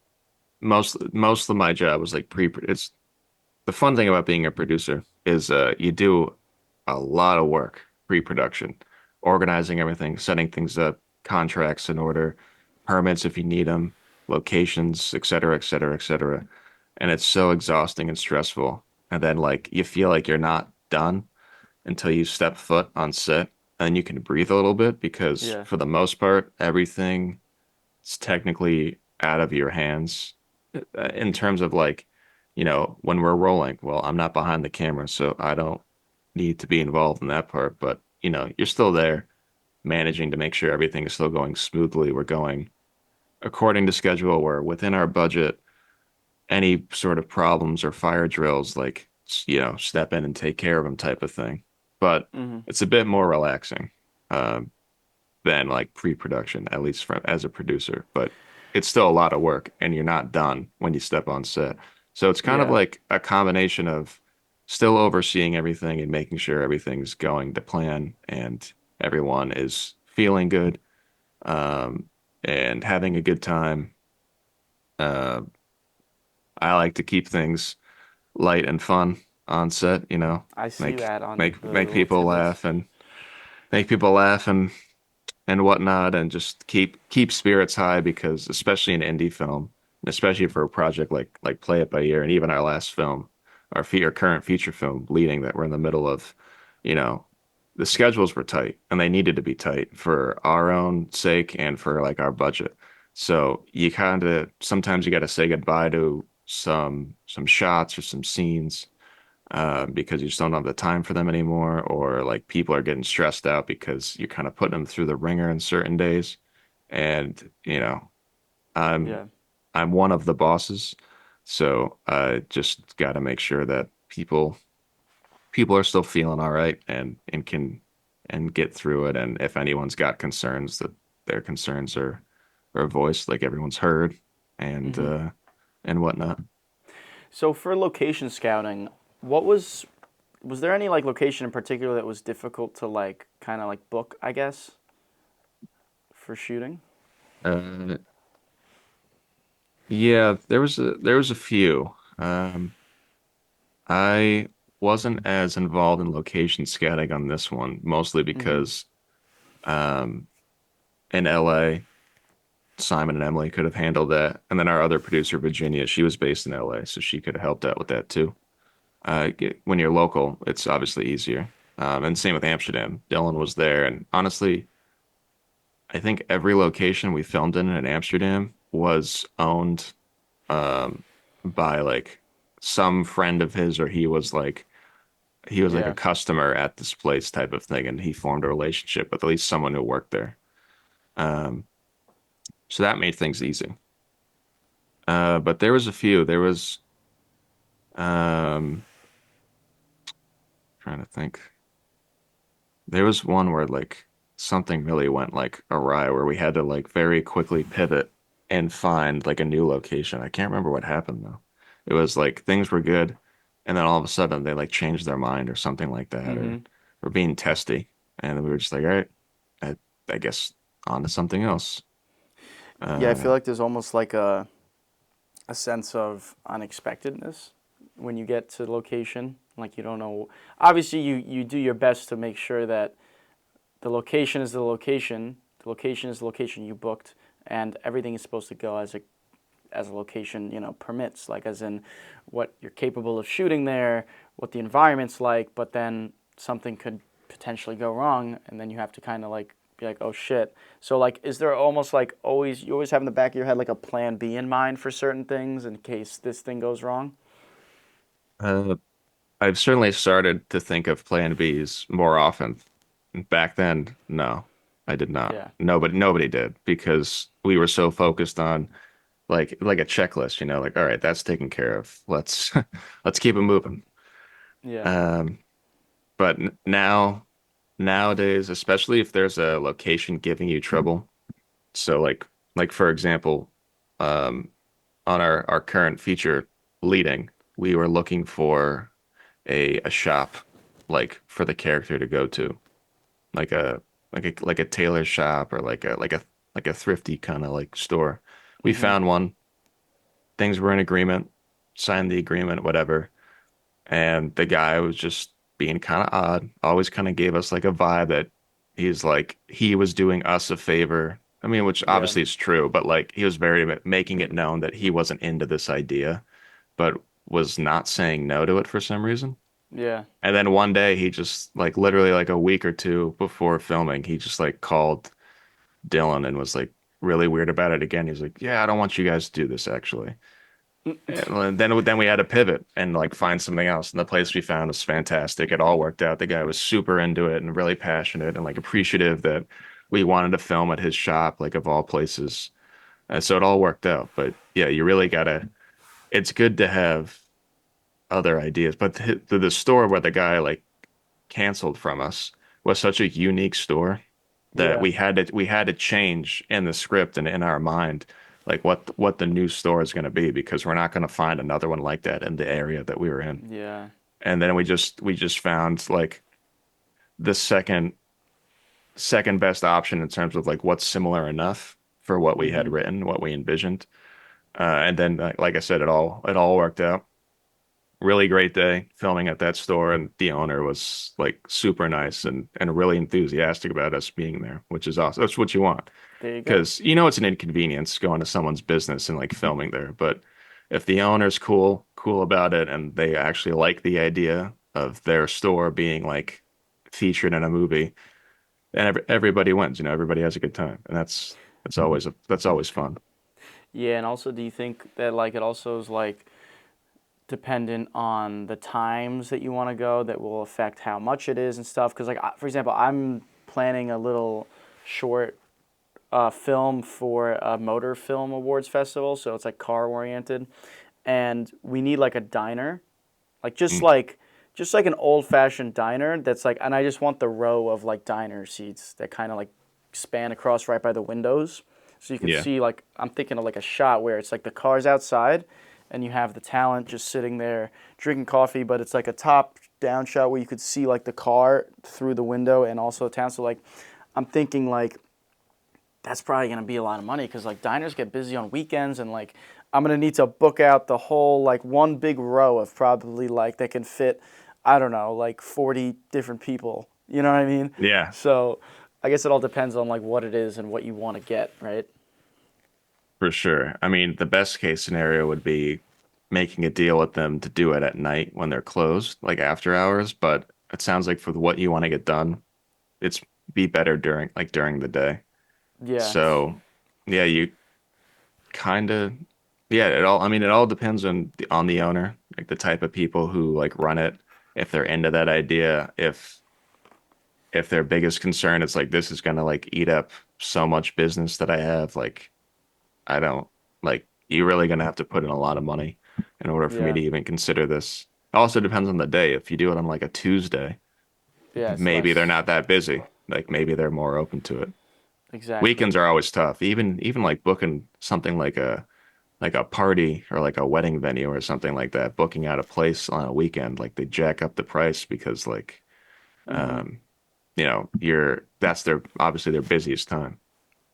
B: most of my job was like pre. It's the fun thing about being a producer is you do a lot of work pre-production, organizing everything, setting things up, contracts in order, permits if you need them, locations, et cetera, et cetera, et cetera. And it's so exhausting and stressful. And then like you feel like you're not done until you step foot on set and you can breathe a little bit because
A: Yeah.
B: for the most part, everything is technically out of your hands in terms of like, when we're rolling. Well, I'm not behind the camera, so I don't need to be involved in that part, but you're still there managing to make sure everything is still going smoothly. We're going according to schedule. We're within our budget. Any sort of problems or fire drills, like, step in and take care of them type of thing. But
A: Hmm.
B: it's a bit more relaxing. Um, than like pre-production, at least from as a producer. But it's still a lot of work, and you're not done when you step on set. So it's kind of
A: Yeah.
B: like a combination of still overseeing everything and making sure everything's going to plan and everyone is feeling good, um, and having a good time. Uh, I like to keep things light and fun on set,
A: I see
B: make
A: that on
B: make
A: the
B: make
A: little
B: people
A: tidbits.
B: laugh and make people laugh and whatnot, and just keep spirits high because especially in indie film, and especially for a project like Play It by Ear, and even our last film, our current feature film, Bleeding, that we're in the middle of, you know, the schedules were tight and they needed to be tight for our own sake and for like our budget. So you kind of sometimes you got to say goodbye to some shots or some scenes because you just don't have the time for them anymore, or like people are getting stressed out because you're kind of putting them through the ringer in certain days. And I'm
A: Yeah.
B: I'm one of the bosses, so I just got to make sure that people are still feeling all right and can and get through it. And if anyone's got concerns, that their concerns are voiced, like everyone's heard, and
A: Hmm.
B: uh, and whatnot.
A: So for location scouting, what was there any like location in particular that was difficult to like kind of like book, I guess, for shooting?
B: Uh, yeah, there was a few. I wasn't as involved in location scouting on this one, mostly
A: Hmm.
B: because um, in LA, Simon and Emily could have handled that, and then our other producer, Virginia, she was based in LA, so she could have helped out with that too. When you're local, it's obviously easier. And same with Amsterdam. Dylan was there, and honestly, I think every location we filmed in Amsterdam was owned by like some friend of his, or he was like a
A: Yeah.
B: customer at this place type of thing, and he formed a relationship with at least someone who worked there. Um, so that made things easy. But there was a few. There was trying to think. There was one where like something really went like awry where we had to like very quickly pivot and find like a new location. I can't remember what happened though. It was like things were good and then all of a sudden they like changed their mind or something like that
A: Hmm.
B: or being testy. And then we were just like, all right, I guess on to something else.
A: Yeah, I
B: Uh,
A: feel like there's almost like a sense of unexpectedness when you get to the location. Like you don't know. Obviously, you do your best to make sure that the location is the location. The location is the location you booked, and everything is supposed to go as a location permits. Like as in what you're capable of shooting there, what the environment's like. But then something could potentially go wrong, and then you have to kind of like be like, oh shit. So like, is there almost like always you always have in the back of your head like a plan B in mind for certain things in case this thing goes wrong?
B: uh, I've certainly started to think of plan Bs more often. Back then, no, I did not.
A: Yeah,
B: Nobody did because we were so focused on like a checklist, like all right, that's taken care of. Let's let's keep it moving.
A: yeah,
B: Um, but nowadays, especially if there's a location giving you trouble, so like for example, um, on our current feature leading, we were looking for a shop like for the character to go to, like a tailor shop or like a thrifty kind of like store. We
A: mm-hmm,
B: found one, things were in agreement, signed the agreement, whatever. And the guy was just being kind of odd, always kind of gave us like a vibe that he's like he was doing us a favor. I mean, which
A: yeah,
B: obviously is true, but like he was very making it known that he wasn't into this idea, but was not saying no to it for some reason.
A: yeah,
B: And then one day he just like literally like a week or two before filming, he just like called Dylan and was like really weird about it again. He's like, "Yeah, I don't want you guys to do this actually." And then we had to pivot and like find something else. And the place we found was fantastic. It all worked out. The guy was super into it and really passionate and like appreciative that we wanted to film at his shop, like of all places. So it all worked out. But yeah, you really gotta. It's good to have other ideas. But the store where the guy like canceled from us was such a unique store that
A: yeah,
B: we had to change in the script and in our mind like what the new store is going to be because we're not going to find another one like that in the area that we were in.
A: yeah,
B: And then we just found like the second best option in terms of like what's similar enough for what we had
A: mm-hmm.
B: written, what we envisioned. And then like I said, it all worked out. Really great day filming at that store, and the owner was like super nice and really enthusiastic about us being there, which is awesome. That's what you want
A: There you go.
B: because it's an inconvenience going to someone's business and like filming there. But if the owner's cool about it and they actually like the idea of their store being like featured in a movie, and everybody wins. Everybody has a good time, and that's always fun.
A: Yeah, and also, do you think that like it also is like dependent on the times that you want to go that will affect how much it is and stuff? Because for example, I'm planning a little short film for a motor film awards festival, so it's like car oriented, and we need like a diner, like
B: Mm,
A: just like an old fashioned diner that's like, and I just want the row of like diner seats that kind of like span across right by the windows, so you could
B: yeah,
A: see like I'm thinking of like a shot where it's like the cars outside, and you have the talent just sitting there drinking coffee, but it's like a top down shot where you could see like the car through the window and also the town. So like I'm thinking like that's probably going to be a lot of money because like diners get busy on weekends and like I'm going to need to book out the whole like one big row of probably like that can fit, I don't know, like 40 different people. You know what I mean?
B: yeah,
A: So I guess it all depends on like what it is and what you want to get, right?
B: for sure. I mean, the best case scenario would be making a deal with them to do it at night when they're closed, like after hours. But it sounds like for what you want to get done, it's be better during the day.
A: Yeah.
B: So, yeah, you kind of, yeah, I mean, it all depends on the owner, like the type of people who like run it, if they're into that idea, if their biggest concern is like this is gonna like eat up so much business that I have, like I don't like you're really gonna have to put in a lot of money in order for me
A: Yeah.
B: to even consider this. It also depends on the day. If you do it on like a Tuesday,
A: Yeah, it's
B: maybe they're
A: less.
B: not that busy. Like maybe they're more open to it.
A: Exactly.
B: Weekends are always tough. Even like booking something like a party or like a wedding venue or something like that, booking out a place on a weekend, like they jack up the price because like
A: Mm-hmm.
B: um you're that's their obviously their busiest time.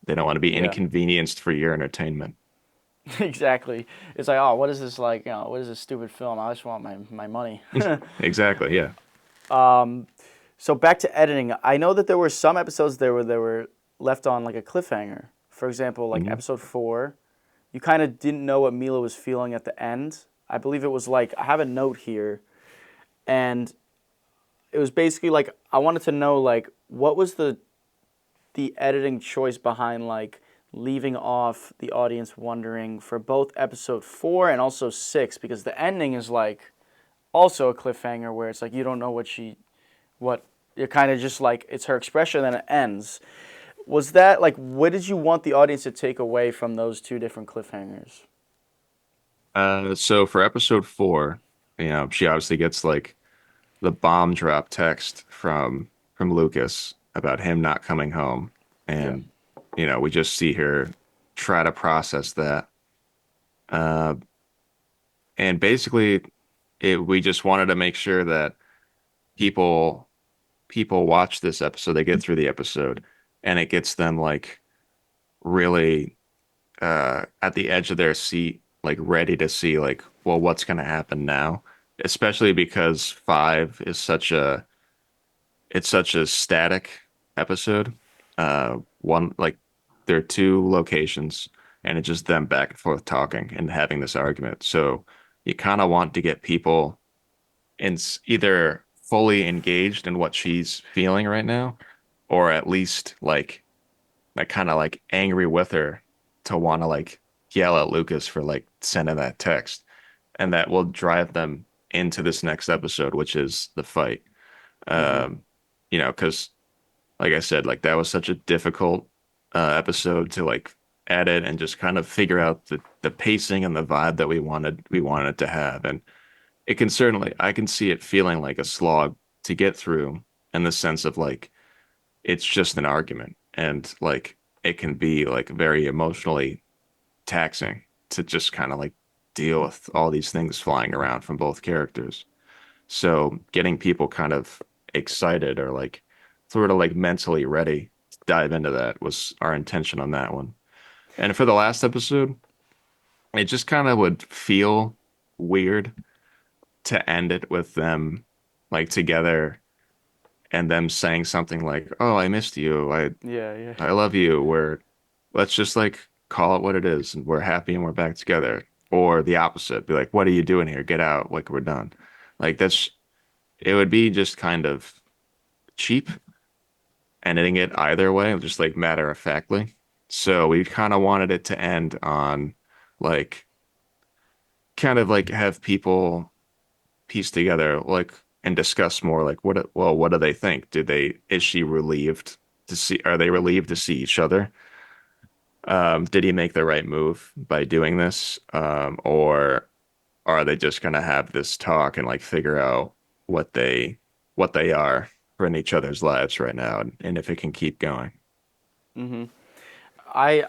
B: They don't want to be
A: Yeah.
B: inconvenienced for your entertainment.
A: Exactly. It's like, oh, what is this like? What is this stupid film? I just want my money.
B: Exactly, yeah.
A: So back to editing. I know that there were some episodes there where they were left on like a cliffhanger. For example, like
B: Hmm.
A: episode 4, you kind of didn't know what Mila was feeling at the end. I believe it was like I have a note here, and it was basically like I wanted to know like what was the editing choice behind like leaving off the audience wondering for both episode 4 and also 6 because the ending is like also a cliffhanger where it's like you don't know what you're kind of just like it's her expression and then it ends. Was that like what did you want the audience to take away from those two different cliffhangers?
B: So for episode 4, she obviously gets like the bomb drop text from Lucas about him not coming home,
A: Yeah.
B: and we just see her try to process that. Uh, and basically, we just wanted to make sure that people people watch this episode, they get through the episode, and it gets them like really at the edge of their seat, like ready to see like, well, what's going to happen now? Especially because 5 is such a static episode. One like there are two locations, and it's just them back and forth talking and having this argument. So you kind of want to get people either fully engaged in what she's feeling right now, or at least like kind of like angry with her to want to like yell at Lucas for like sending that text. And that will drive them into this next episode, which is the fight.
A: Mm-hmm.
B: Um, because like I said, like that was such a difficult episode to like edit and just kind of figure out the pacing and the vibe that we wanted to have. And it can certainly I can see it feeling like a slog to get through in the sense of like it's just an argument and like it can be like very emotionally taxing to just kind of like deal with all these things flying around from both characters. So getting people kind of excited or like sort of like mentally ready to dive into that was our intention on that one. And for the last episode, it just kind of would feel weird to end it with them like together and them saying something like, "Oh, I missed you.
A: Yeah, yeah.
B: I love you." Where let's just like call it what it is and we're happy and we're back together. Or the opposite, be like, "What are you doing here? Get out. Like we're done." Like it would be just kind of cheap ending it either way, just like matter of factly. So we kind of wanted it to end on like kind of like have people piece together like and discuss more like what do they think? Is she relieved to see are they relieved to see each other? Did he make the right move by doing this? Or are they just gonna have this talk and like figure out what they are in each other's lives right now and if it can keep going?
A: Hmm. I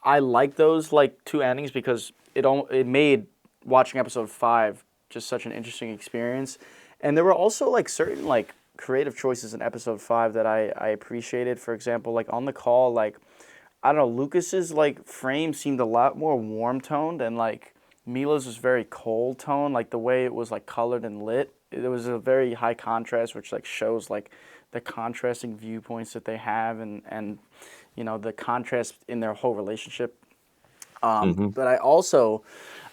A: I like those like two endings because it made watching episode 5 just such an interesting experience, and there were also like certain like creative choices in episode 5 that I appreciated. For example, like on the call, like I don't know, Lucas's like frame seemed a lot more warm toned, and like Mila's was very cold tone. Like the way it was like colored and lit, it was a very high contrast, which like shows like the contrasting viewpoints that they have, and you know the contrast in their whole relationship.
B: Hmm.
A: But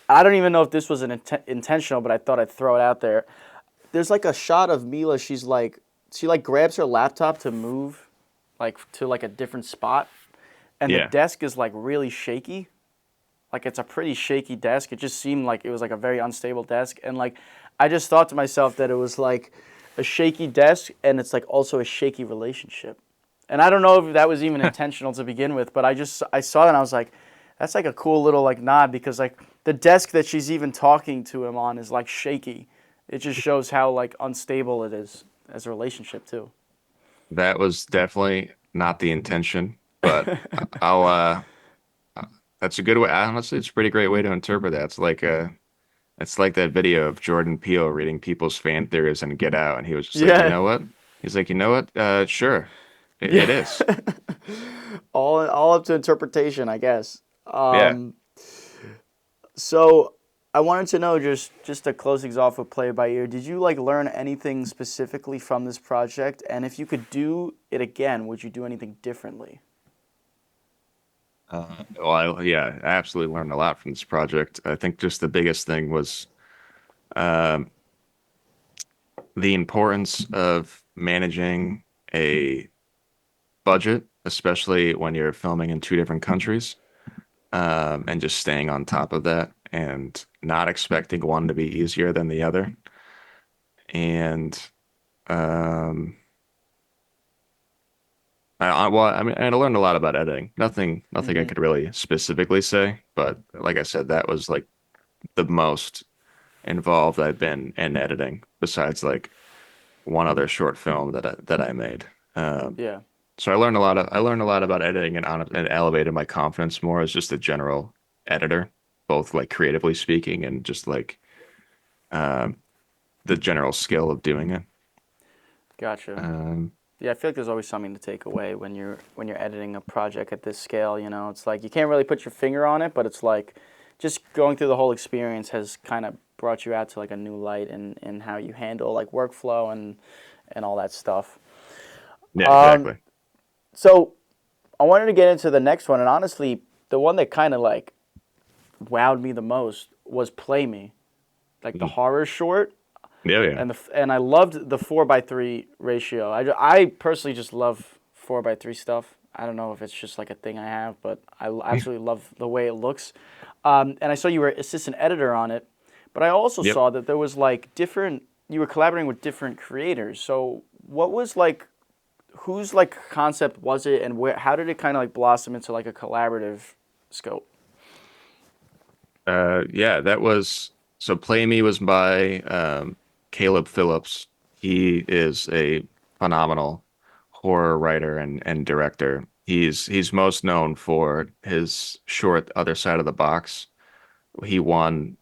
A: I don't even know if this was intentional, but I thought I'd throw it out there. There's like a shot of Mila. She like grabs her laptop to move, like to like a different spot, and the
B: Yeah.
A: desk is like really shaky. Like it's a pretty shaky desk. It just seemed like it was like a very unstable desk, and like I just thought to myself that it was like a shaky desk, and it's like also a shaky relationship. And I don't know if that was even intentional to begin with, but I saw that and I was like, that's like a cool little like nod because like the desk that she's even talking to him on is like shaky. It just shows how like unstable it is as a relationship too.
B: That was definitely not the intention, but I'll that's a good way. Honestly, it's a pretty great way to interpret that. It's like that video of Jordan Peele reading people's fan theories and Get Out, and he was just like, you
A: Yeah,
B: know what? He's like, you know what? Sure, it
A: yeah.
B: is.
A: All up to interpretation, I guess.
B: Yeah.
A: So I wanted to know just to close things off with play by ear. Did you like learn anything specifically from this project? And if you could do it again, would you do anything differently?
B: Yeah, I absolutely learned a lot from this project. I think just the biggest thing was um, the importance of managing a budget, especially when you're filming in two different countries, and just staying on top of that and not expecting one to be easier than the other. And um, I mean, and I learned a lot about editing. Nothing I
A: Mm-hmm.
B: could really specifically say, but like I said, that was like the most involved I've been in editing, besides like one other short film that I made. Um,
A: Yeah.
B: so I learned a lot about editing and elevated my confidence more as just a general editor, both like creatively speaking and just like um, the general skill of doing it.
A: Gotcha.
B: Um,
A: Yeah, I feel like there's always something to take away when you're editing a project at this scale. You know, it's like you can't really put your finger on it, but it's like just going through the whole experience has kind of brought you out to like a new light in how you handle like workflow and all that stuff.
B: yeah,
A: Um,
B: exactly.
A: so I wanted to get into the next one, and honestly, the one that kind of like wowed me the most was Play Me, like the
B: Mm.
A: horror short.
B: Yeah, yeah.
A: And I loved the 4:3 ratio. I personally just love 4:3 stuff. I don't know if it's just like a thing I have, but I absolutely love the way it looks. And I saw you were assistant editor on it, but I also
B: Yep.
A: saw that there was like different. You were collaborating with different creators. So what was like whose like concept was it, and where? How did it kind of like blossom into like a collaborative scope?
B: Yeah, that was so Play Me was by Caleb Phillips. He is a phenomenal horror writer and director. He's most known for his short Other Side of the Box. He won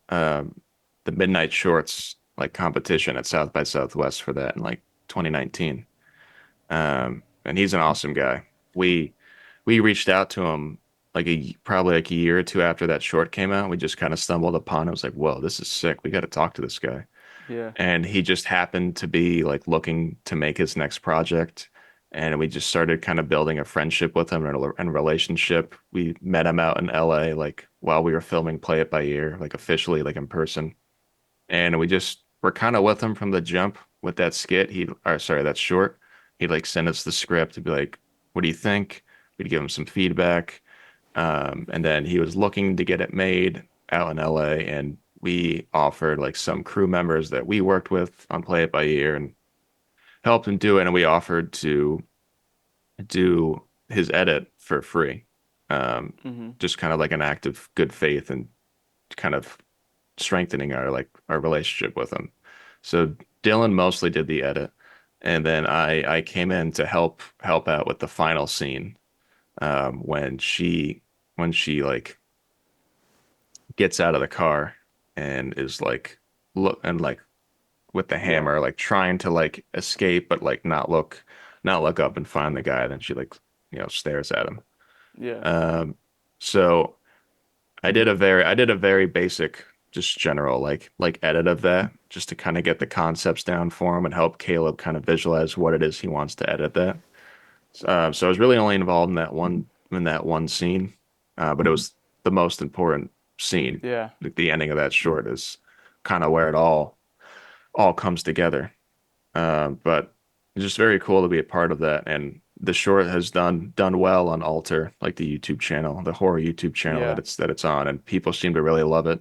B: the Midnight Shorts like competition at South by Southwest for that in like 2019. And he's an awesome guy. We we reached out to him like probably like a year or two after that short came out. We just kind of stumbled upon it. I was like, whoa, this is sick. We got to talk to this guy.
A: Yeah.
B: And he just happened to be like looking to make his next project. And we just started kind of building a friendship with him and a relationship. We met him out in LA like while we were filming Play It by Ear, like officially, like in person. And we just were kind of with him from the jump with that skit. Or sorry, that short. He'd like send us the script and be like, "What do you think?" We'd give him some feedback. And then he was looking to get it made out in LA, and we offered like some crew members that we worked with on Play It by Ear and helped him do it. And we offered to do his edit for free. Um,
A: Mm-hmm.
B: just kind of like an act of good faith and kind of strengthening our relationship with him. So Dylan mostly did the edit, and then I came in to help out with the final scene when she like gets out of the car and is like look and like with the
A: Yeah.
B: hammer like trying to like escape but like not look up and find the guy. Then she like stares at him.
A: Yeah.
B: Um, so I did a very basic, just general like edit of that just to kind of get the concepts down for him and help Caleb kind of visualize what it is he wants to edit that. So I was really only involved in that one scene, but it was the most important scene.
A: Yeah.
B: Like the ending of that short is kind of where it all comes together. But it's just very cool to be a part of that. And the short has done well on Alter, like the YouTube channel, the horror YouTube channel
A: Yeah.
B: that it's on, and people seem to really love it.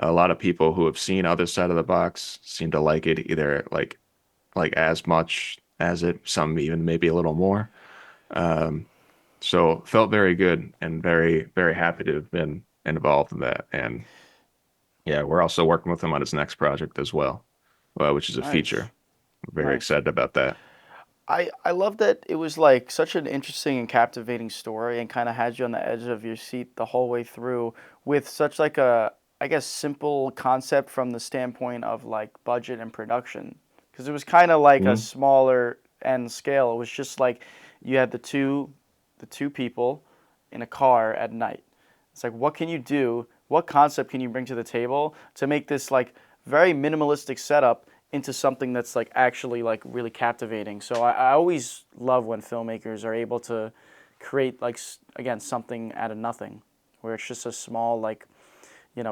B: A lot of people who have seen Other Side of the Box seem to like it either like as much as it, some even maybe a little more. Um, so felt very good and very happy to have been involved in that. And yeah, we're also working with him on his next project as well, which is a
A: Nice.
B: feature. We're very
A: Nice.
B: excited about that.
A: I love that it was like such an interesting and captivating story and kind of had you on the edge of your seat the whole way through with such like a I guess simple concept from the standpoint of like budget and production because it was kind of like a
B: Mhm.
A: smaller end scale. It was just like you had the two people in a car at night. It's like what can you do? What concept can you bring to the table to make this like very minimalistic setup into something that's like actually like really captivating. So I always love when filmmakers are able to create like again something out of nothing, where it's just a small like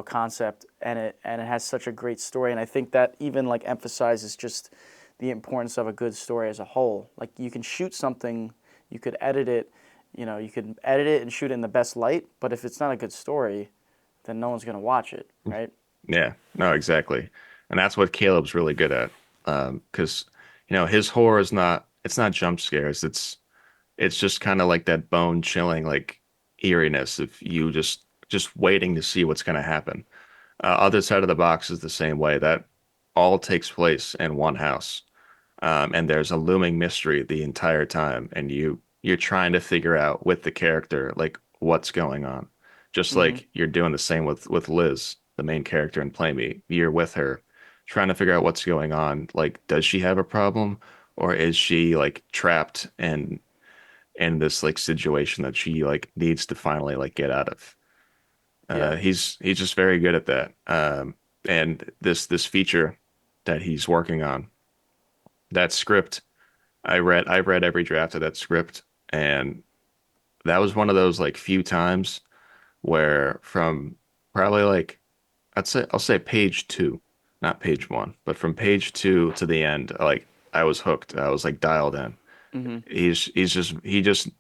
A: concept and it has such a great story. And I think that even like emphasizes just the importance of a good story as a whole. Like you can shoot something, you could edit it, you could edit it and shoot it in the best light, but if it's not a good story, then no one's gonna watch it, right?
B: Yeah, no, exactly. And that's what Caleb's really good at. Because his horror is not it's not jump scares. It's just kind of like that bone chilling like eeriness of you just waiting to see what's going to happen. Other Side of the Box is the same way. That all takes place in one house. And there's a looming mystery the entire time, and you're trying to figure out with the character like what's going on. Just
A: Mm-hmm.
B: like you're doing the same with Liz, the main character in Play Me. You're with her, trying to figure out what's going on. Like, does she have a problem, or is she like trapped in this like situation that she like needs to finally like get out of?
A: Yeah.
B: He's just very good at that. And this feature that he's working on, that script. I've read every draft of that script, and that was one of those like few times where from probably like I'll say page two, not page one, but from page two to the end, like I was hooked. I was like dialed in.
A: Mm-hmm.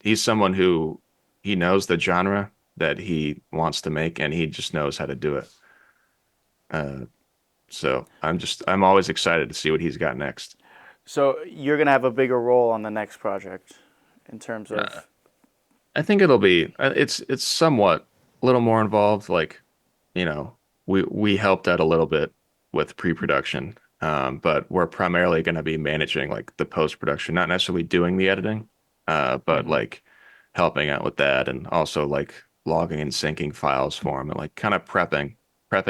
B: He's someone who he knows the genre that he wants to make, and he just knows how to do it. Uh, so I'm always excited to see what he's got next.
A: So you're gonna have a bigger role on the next project in terms
B: Uh,
A: of.
B: I think it'll be it's somewhat a little more involved. Like, we helped out a little bit with pre-production, but we're primarily going to be managing like the post-production, not necessarily doing the editing, but
A: Hmm.
B: like helping out with that and also like logging and syncing files for them and like kind of prepping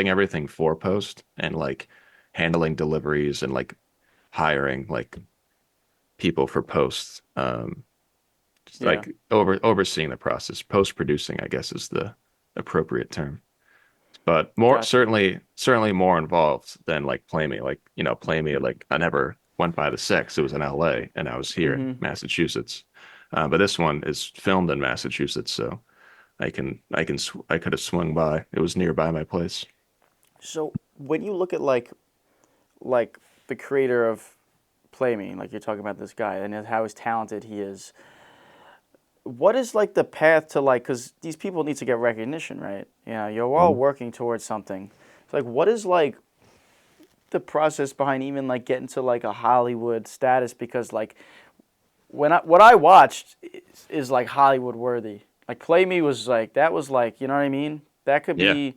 B: everything for post and like handling deliveries and like hiring like people for posts. Just
A: Yeah,
B: like overseeing the process, post producing, I guess is the appropriate term. But more
A: gotcha.
B: certainly more involved than like Play Me. Like, Play Me, like I never went by the sex. It was in LA and I was here in
A: Hmm.
B: Massachusetts. But this one is filmed in Massachusetts, so I could have swung by. It was nearby my place.
A: So when you look at like the creator of Play Me, like you're talking about this guy and how he's talented he is. What is like the path to like, because these people need to get recognition, right? You know, you're all
B: Mhm.
A: working towards something. So like, what is like the process behind even like getting to like a Hollywood status? Because like what I watched is like Hollywood worthy. Like Play Me was like that was like, you know what I mean? That could
B: Yeah.
A: be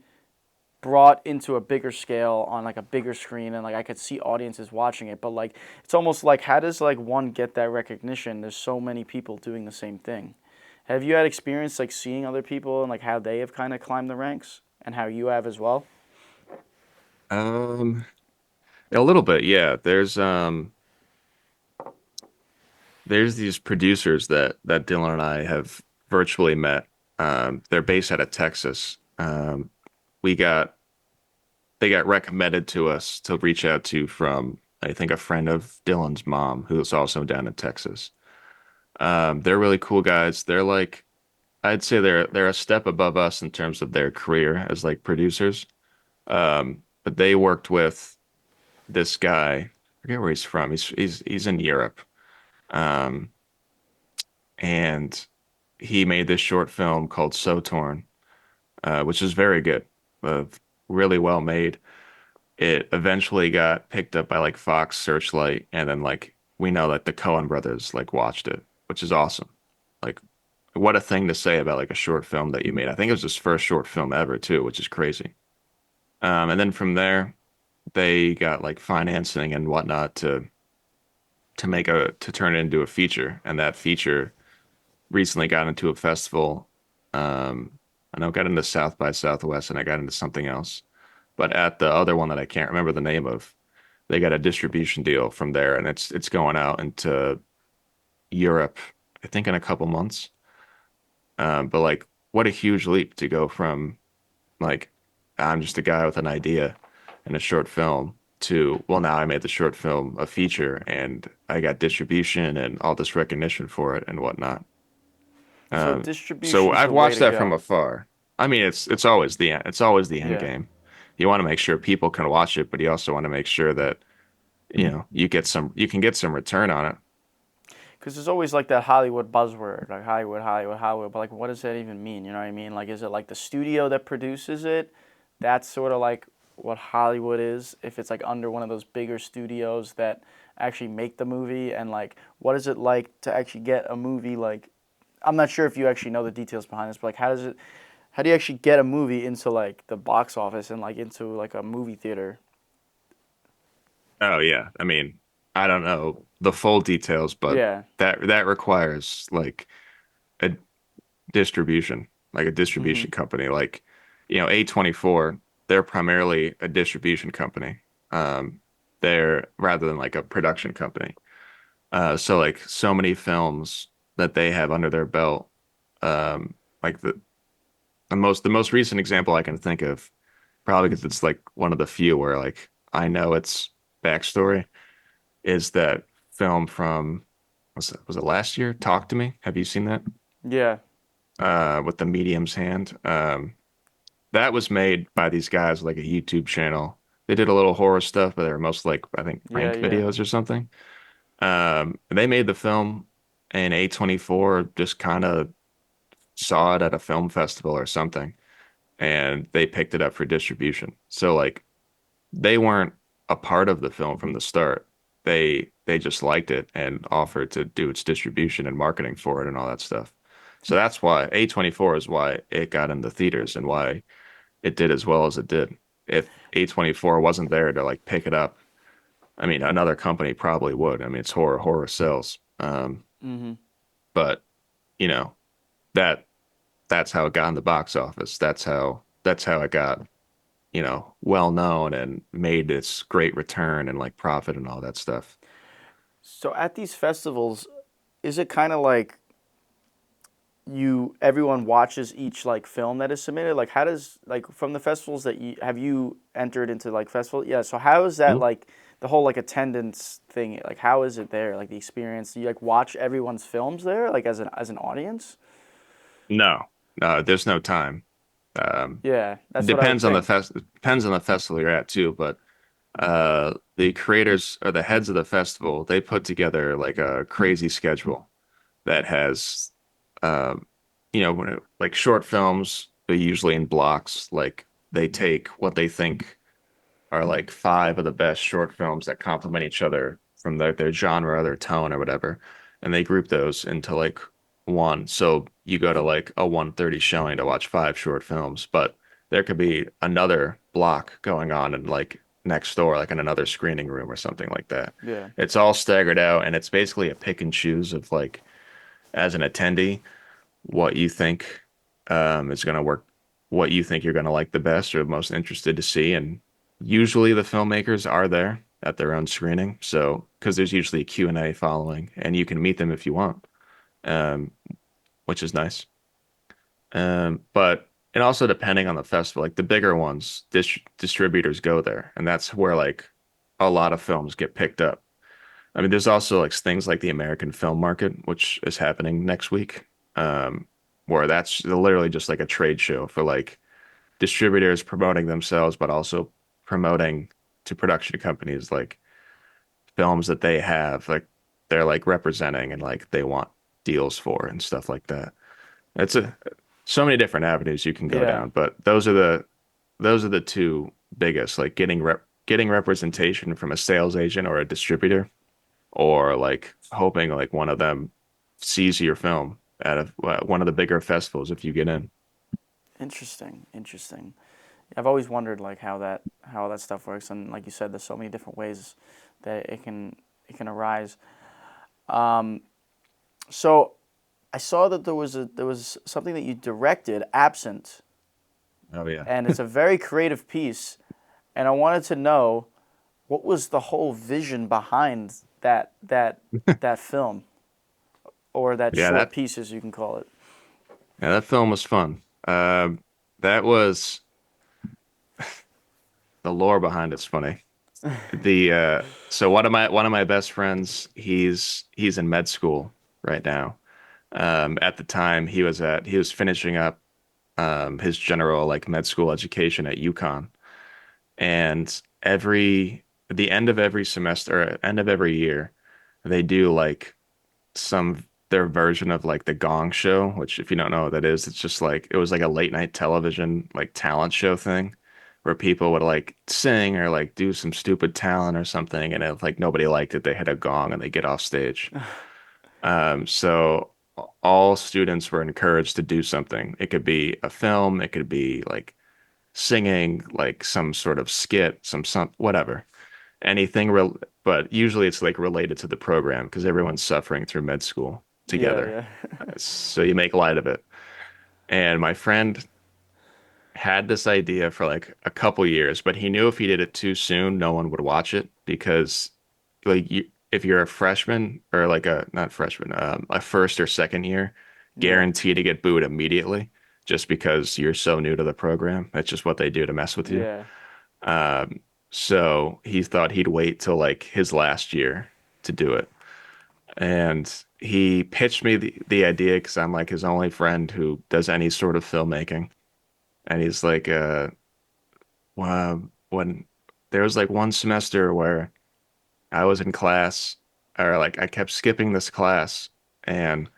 A: brought into a bigger scale on like a bigger screen, and like I could see audiences watching it. But like it's almost like, how does like one get that recognition? There's so many people doing the same thing. Have you had experience like seeing other people and like how they have kind of climbed the ranks and how you have as well?
B: Um, a little bit, yeah. There's these producers that Dylan and I have virtually met. They're based out of Texas. We got they got recommended to us to reach out to from I think a friend of Dylan's mom who's also down in Texas. They're really cool guys. They're like I'd say they're a step above us in terms of their career as like producers. But they worked with this guy. I forget where he's from. He's in Europe. Um, and he made this short film called So Torn, which is very good, uh, really well made. It eventually got picked up by like Fox Searchlight, and then like we know that the Coen brothers like watched it, which is awesome. Like, what a thing to say about like a short film that you made. I think it was his first short film ever too, which is crazy. And then from there, they got like financing and whatnot to turn it into a feature, and that feature recently got into a festival. I know it got into South by Southwest, and I got into something else. But at the other one that I can't remember the name of, they got a distribution deal from there, and it's going out into Europe, I think in a couple months. But like, what a huge leap to go from like I'm just a guy with an idea and a short film to well, now I made the short film a feature, and I got distribution and all this recognition for it and whatnot.
A: So
B: So
A: distribution's
B: I've
A: the way
B: watched
A: to
B: that from
A: go.
B: afar. I mean, it's always the end. It's always the end
A: Yeah.
B: game. You want to make sure people can watch it, but you also want to make sure that you can get some return on it.
A: Because there's always like that Hollywood buzzword, like Hollywood, Hollywood, Hollywood. But like, what does that even mean? You know what I mean? Like, is it like the studio that produces it? That's sort of like what Hollywood is. If it's like under one of those bigger studios that actually make the movie, and like, what is it like to actually get a movie? Like, I'm not sure if you actually know the details behind this, but like, how do you actually get a movie into like the box office and like into like a movie theater?
B: Oh yeah. I mean, I don't know the full details, but
A: Yeah.
B: that requires like a like a
A: Mm-hmm.
B: distribution company. Like, A24, they're primarily a distribution company. Um, they're rather than like a production company. So like so many films that they have under their belt, like the most recent example I can think of, probably because it's like one of the few where like I know its backstory, is that film from was it last year? Talk to Me. Have you seen that?
A: Yeah.
B: With the medium's hand. That was made by these guys with, like a YouTube channel. They did a little horror stuff, but they were most like I think
A: Yeah.
B: prank
A: Yeah.
B: videos or something. They made the film, and A24 just kind of saw it at a film festival or something, and they picked it up for distribution. So like they weren't a part of the film from the start. They just liked it and offered to do its distribution and marketing for it and all that stuff. So that's why A24 is why it got into theaters and why it did as well as it did. If A24 wasn't there to like pick it up, I mean, another company probably would. I mean, it's horror sells.
A: Mm-hmm.
B: But you know, that that's how it got in the box office. That's how it got, well known and made its great return and like profit and all that stuff.
A: So at these festivals, is it kind of like everyone watches each like film that is submitted? Like how does like from the festivals that you entered into like festival? Yeah, so how is that
B: Mhm.
A: like the whole like attendance thing? Like how is it there? Like the experience? Do you like watch everyone's films there like as an audience?
B: No, there's no time. Um,
A: Yeah, that's what I would
B: depends on the
A: think.
B: festival you're at too, but The creators or the heads of the festival, they put together like a crazy schedule that has, um, like short films, they're usually in blocks. Like they take what they think are like five of the best short films that complement each other from their genre, their tone, or whatever, and they group those into like one. So you go to like a 1:30 showing to watch five short films, but there could be another block going on in like next door, like in another screening room or something like that.
A: Yeah.
B: It's all staggered out, and it's basically a pick and choose of like as an attendee what you think is going to work, what you think you're going to like the best or most interested to see. And usually the filmmakers are there at their own screening. So, because there's usually a Q&A following, and you can meet them if you want, um, which is nice. But and also depending on the festival, like the bigger ones, distributors go there, and that's where like a lot of films get picked up. I mean, there's also like things like the American film market, which is happening next week, um, where that's literally just like a trade show for like distributors promoting themselves, but also promoting to production companies like films that they have, like they're like representing and like they want deals for and stuff like that. It's a so many different avenues you can go
A: Yeah.
B: down, but those are the two biggest, like getting representation from a sales agent or a distributor or like hoping like one of them sees your film at one of the bigger festivals if you get in.
A: Interesting. Interesting. I've always wondered like how that stuff works, and like you said, there's so many different ways that it can arise. Um, so I saw that there was something that you directed, Absent,
B: Oh yeah.
A: and it's a very creative piece. And I wanted to know what was the whole vision behind that film or that
B: Yeah,
A: short
B: that
A: piece, as you can call it.
B: yeah, that film was fun. That was the lore behind it's funny. The so one of my best friends, he's in med school right now. At the time he was finishing up his general like med school education at UConn. And every at the end of every semester, or end of every year, they do like their version of like the Gong Show, which if you don't know what that is, it's just like it was like a late night television like talent show thing where people would like sing or like do some stupid talent or something, and if like nobody liked it, they hit a gong and they get off stage. So all students were encouraged to do something. It could be a film, it could be like singing, like some sort of skit, some whatever, anything real. But usually it's like related to the program because everyone's suffering through med school
A: Yeah,
B: together.
A: yeah,
B: So you make light of it. And my friend had this idea for like a couple years, but he knew if he did it too soon, no one would watch it because if you're a freshman or like a not freshman, a first or second year,
A: yeah,
B: guaranteed to get booed immediately just because you're so new to the program. That's just what they do to mess with you.
A: yeah,
B: Um, so he thought he'd wait till like his last year to do it. And he pitched me the idea because I'm like his only friend who does any sort of filmmaking. And he's like, when there was like one semester where I was in class, or like I kept skipping this class, and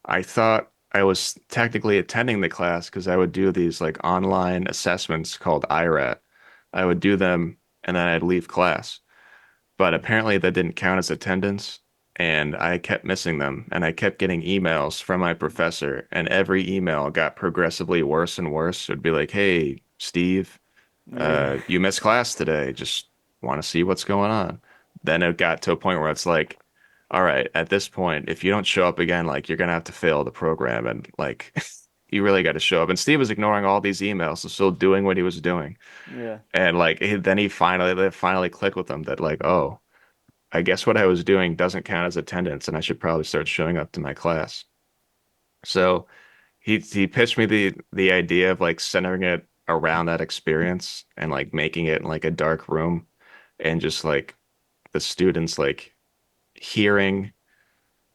B: I thought I was technically attending the class because I would do these like online assessments called IRAT. I would do them and then I'd leave class. But apparently that didn't count as attendance, and I kept missing them, and I kept getting emails from my professor, and every email got progressively worse and worse. It would be like, "Hey, Steve,
A: yeah,
B: you missed class today. Just want to see what's going on." Then it got to a point where it's like, all right, at this point, if you don't show up again, like you're gonna have to fail the program, and like you really got to show up. And Steve was ignoring all these emails and still doing what he was doing.
A: yeah,
B: And like then they finally clicked with him that like, oh, I guess what I was doing doesn't count as attendance, and I should probably start showing up to my class. So he pitched me the idea of like centering it around that experience and like making it in like a dark room and just like the students like hearing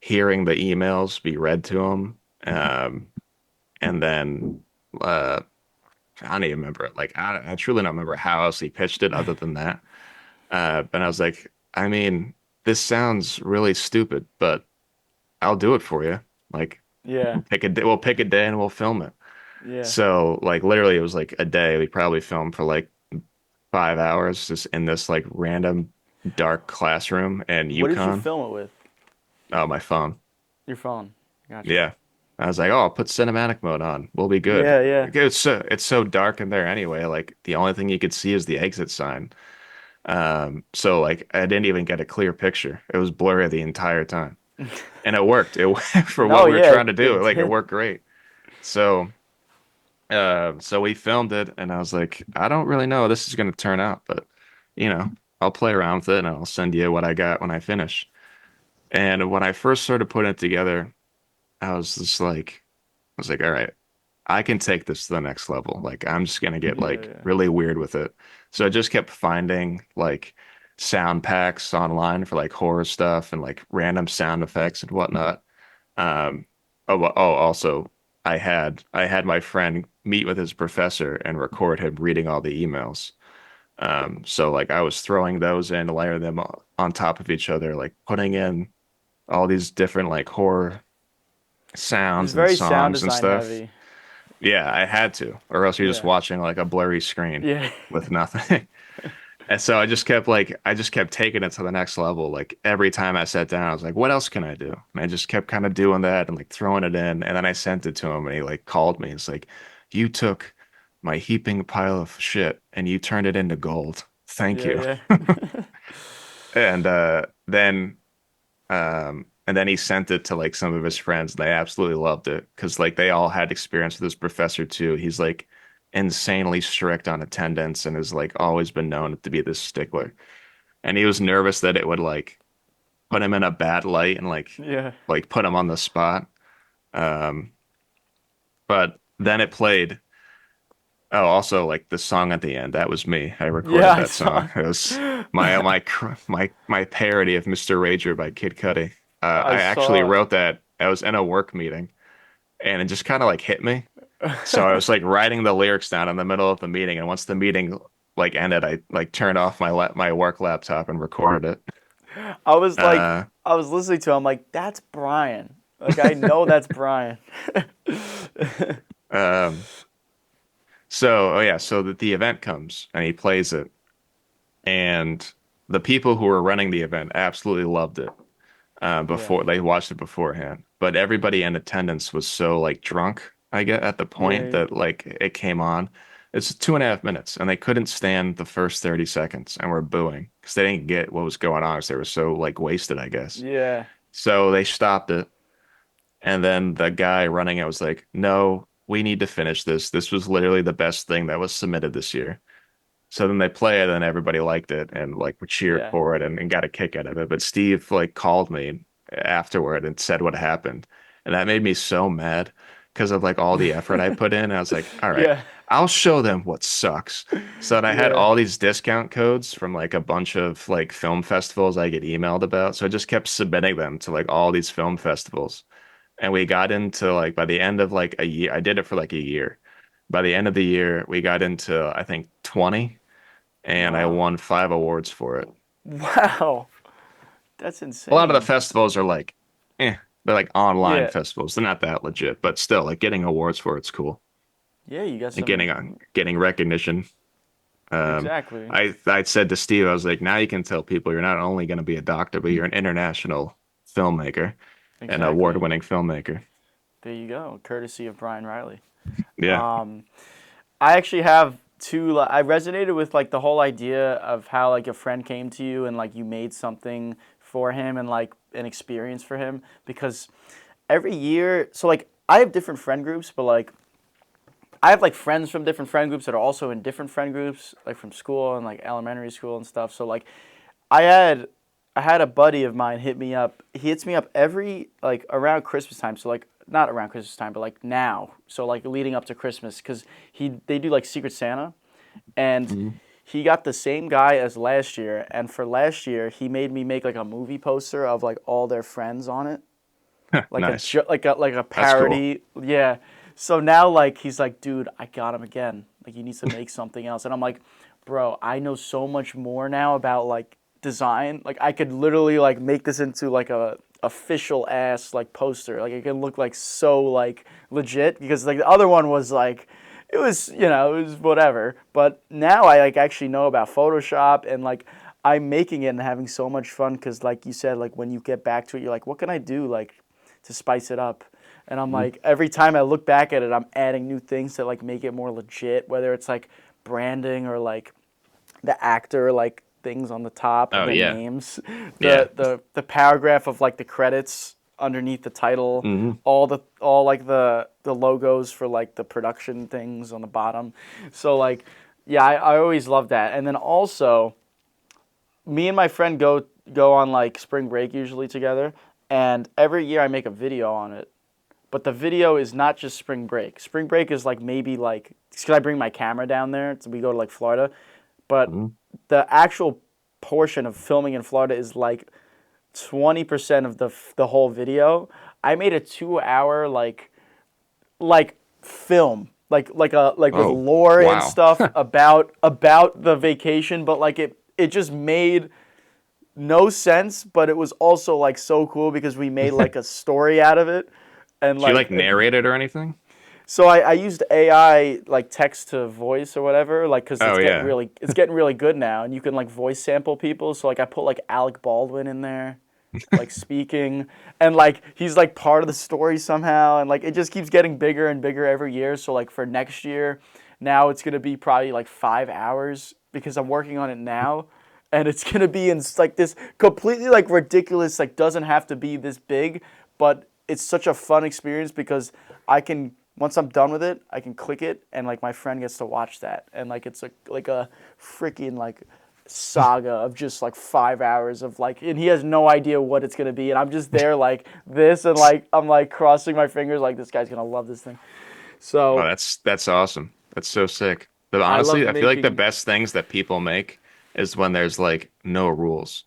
B: hearing the emails be read to them. And then I don't even remember it. Like I truly don't remember how else he pitched it other than that. And I was like, I mean, this sounds really stupid, but I'll do it for you. Like,
A: Yeah.
B: we'll pick a day and we'll film it.
A: Yeah.
B: So like literally it was like a day. We probably filmed for like 5 hours just in this like random dark classroom in
A: What did you
B: Yukon.
A: film it with?
B: Oh, my phone.
A: Your phone. Gotcha.
B: Yeah. I was like, oh, I'll put cinematic mode on. We'll be good.
A: Yeah, yeah.
B: Like, it's so dark in there anyway. Like the only thing you could see is the exit sign. So like I didn't even get a clear picture. It was blurry the entire time. And it worked. It for what
A: No,
B: we were
A: yeah,
B: trying to do.
A: it
B: Like it
A: did.
B: worked great. So so we filmed it and I was like, I don't really know how this is gonna turn out, but you know, I'll play around with it and I'll send you what I got when I finish. And when I first started putting it together, I was like, all right, I can take this to the next level. Like I'm just gonna get
A: Yeah,
B: like
A: yeah.
B: really weird with it. So I just kept finding like sound packs online for like horror stuff and like random sound effects and whatnot. Also, I had my friend meet with his professor and record him reading all the emails. So like I was throwing those in, layering them on top of each other, like putting in all these different like horror
A: It's
B: sounds and
A: very sound
B: songs and
A: design
B: stuff.
A: heavy.
B: Yeah, I had to, or else you're just
A: Yeah.
B: watching like a blurry screen
A: Yeah.
B: with nothing. And so I just kept taking it to the next level. Like every time I sat down, I was like, what else can I do? And I just kept kind of doing that and like throwing it in. And then I sent it to him and he like called me. It's like, you took my heaping pile of shit and you turned it into gold. Thank
A: Yeah,
B: you.
A: yeah.
B: And then he sent it to like some of his friends and they absolutely loved it because like they all had experience with this professor too. He's like insanely strict on attendance and has like always been known to be this stickler. And he was nervous that it would like put him in a bad light and
A: Yeah.
B: like put him on the spot. Um, but then it played. Oh, also like the song at the end, that was me. I
A: Yeah,
B: recorded
A: I
B: that song.
A: saw.
B: It was my parody of Mr. Rager by Kid Cudi.
A: I
B: I actually
A: saw.
B: wrote that. I was in a work meeting and it just kind of like hit me. So I was like writing the lyrics down in the middle of the meeting, and once the meeting like ended, I like turned off my work laptop and recorded it.
A: I was like,
B: Uh,
A: I was listening to him, I'm like, that's Brian. Like, I know that's Brian.
B: um, so oh yeah, so that the event comes and he plays it, and the people who were running the event absolutely loved it.
A: Yeah.
B: Before they watched it beforehand, but everybody in attendance was so like drunk, I get at the
A: Yeah,
B: point
A: yeah.
B: that like it came on. It's 2.5 minutes, and they couldn't stand the first 30 seconds and were booing because they didn't get what was going on because they were so like wasted, I guess.
A: Yeah.
B: So they stopped it, and then the guy running it was like, "No, we need to finish this. This was literally the best thing that was submitted this year." So then they play it and everybody liked it and like cheered
A: Yeah.
B: for it and got a kick out of it. But Steve like called me afterward and said what happened. And that made me so mad because of like all the effort I put in. I was like, all right,
A: Yeah.
B: I'll show them what sucks. So then I had
A: Yeah.
B: all these discount codes from like a bunch of like film festivals I get emailed about. So I just kept submitting them to like all these film festivals. And we got into like by the end of like a year, I did it for like a year. By the end of the year, we got into I think 20 and I
A: Wow.
B: won 5 awards for it.
A: Wow. That's
B: A lot of the
A: insane.
B: festivals are like, they're like online
A: Yeah.
B: festivals. They're not that legit, but still, like getting awards for it's cool
A: Yeah, you got
B: and
A: some.
B: getting recognition.
A: Exactly.
B: I said to Steve, I was like, now you can tell people you're not only going to be a doctor, but you're an international filmmaker, an
A: Exactly.
B: award-winning filmmaker.
A: There you go. Courtesy of Brian Reilly.
B: Yeah.
A: Um, I actually have two. I resonated with like the whole idea of how like a friend came to you and like you made something for him and like an experience for him because every year, so like I have different friend groups, but like I have like friends from different friend groups that are also in different friend groups, like from school and like elementary school and stuff. So like I had I had a buddy of mine hit me up. He hits me up every like around Christmas time. So like not around Christmas time, but like now. So like leading up to Christmas, because they do like Secret Santa, and
B: Mhm.
A: he got the same guy as last year. And for last year, he made me make like a movie poster of like all their friends on it, like
B: Nice.
A: like a
B: That's cool.
A: parody. Yeah. So now like he's like, dude, I got him again. Like he needs to make something else, and I'm like, bro, I know so much more now about like design. Like I could literally like make this into like a official ass like poster. Like it can look like so like legit because like the other one was like it was, it was whatever. But now I like actually know about Photoshop and like I'm making it and having so much fun because like you said, like when you get back to it, you're like, what can I do like to spice it up? And I'm
B: Mhm.
A: like, every time I look back at it, I'm adding new things to like make it more legit, whether it's like branding or like the actor like things on the top of
B: Oh
A: their
B: yeah,
A: names,
B: yeah.
A: the paragraph of like the credits underneath the title,
B: Hmm.
A: all like the logos for like the production things on the bottom. So like, yeah, I always love that. And then also, me and my friend go on like spring break usually together, and every year I make a video on it. But the video is not just spring break. Spring break is like maybe like because I bring my camera down there, so we go to like Florida. But
B: Hmm.
A: the actual portion of filming in Florida is like 20% of the whole video. I made a 2 hour like film like with
B: Oh,
A: lore and
B: wow.
A: stuff about the vacation, but like it just made no sense, but it was also like so cool because we made like a story out of it, and
B: She like
A: like
B: narrated or anything?
A: so I used AI like text to voice or whatever, like because
B: Oh yeah.
A: it's getting really good now, and you can like voice sample people. So like I put like Alec Baldwin in there, like speaking, and like he's like part of the story somehow, and like it just keeps getting bigger and bigger every year. So like for next year, now it's gonna be probably like 5 hours because I'm working on it now, and it's gonna be in like this completely like ridiculous, like doesn't have to be this big, but it's such a fun experience because I can once I'm done with it, I can click it and like my friend gets to watch that, and like it's a freaking like saga of just like 5 hours of like, and he has no idea what it's gonna be, and I'm just there like this, and like I'm like crossing my fingers like this guy's gonna love this thing.
B: Oh,
A: So
B: that's awesome. That's so sick. But
A: I love
B: honestly, I feel like the
A: making
B: best things that people make is when there's like no rules.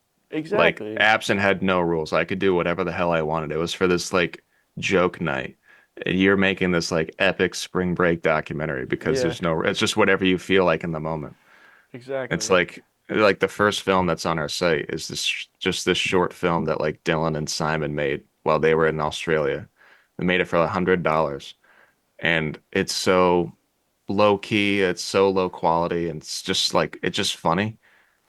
B: Like
A: exactly,
B: Absent had no rules. I could do whatever the hell I wanted. It was for this like joke night. And you're making this like epic spring break documentary because
A: yeah,
B: there's no, it's just whatever you feel like in the moment. It's
A: exactly,
B: like the first film that's on our site is just this short film that like Dylan and Simon made while they were in Australia. They made it for $100, and it's so low key, it's so low quality, and it's just like it's just funny.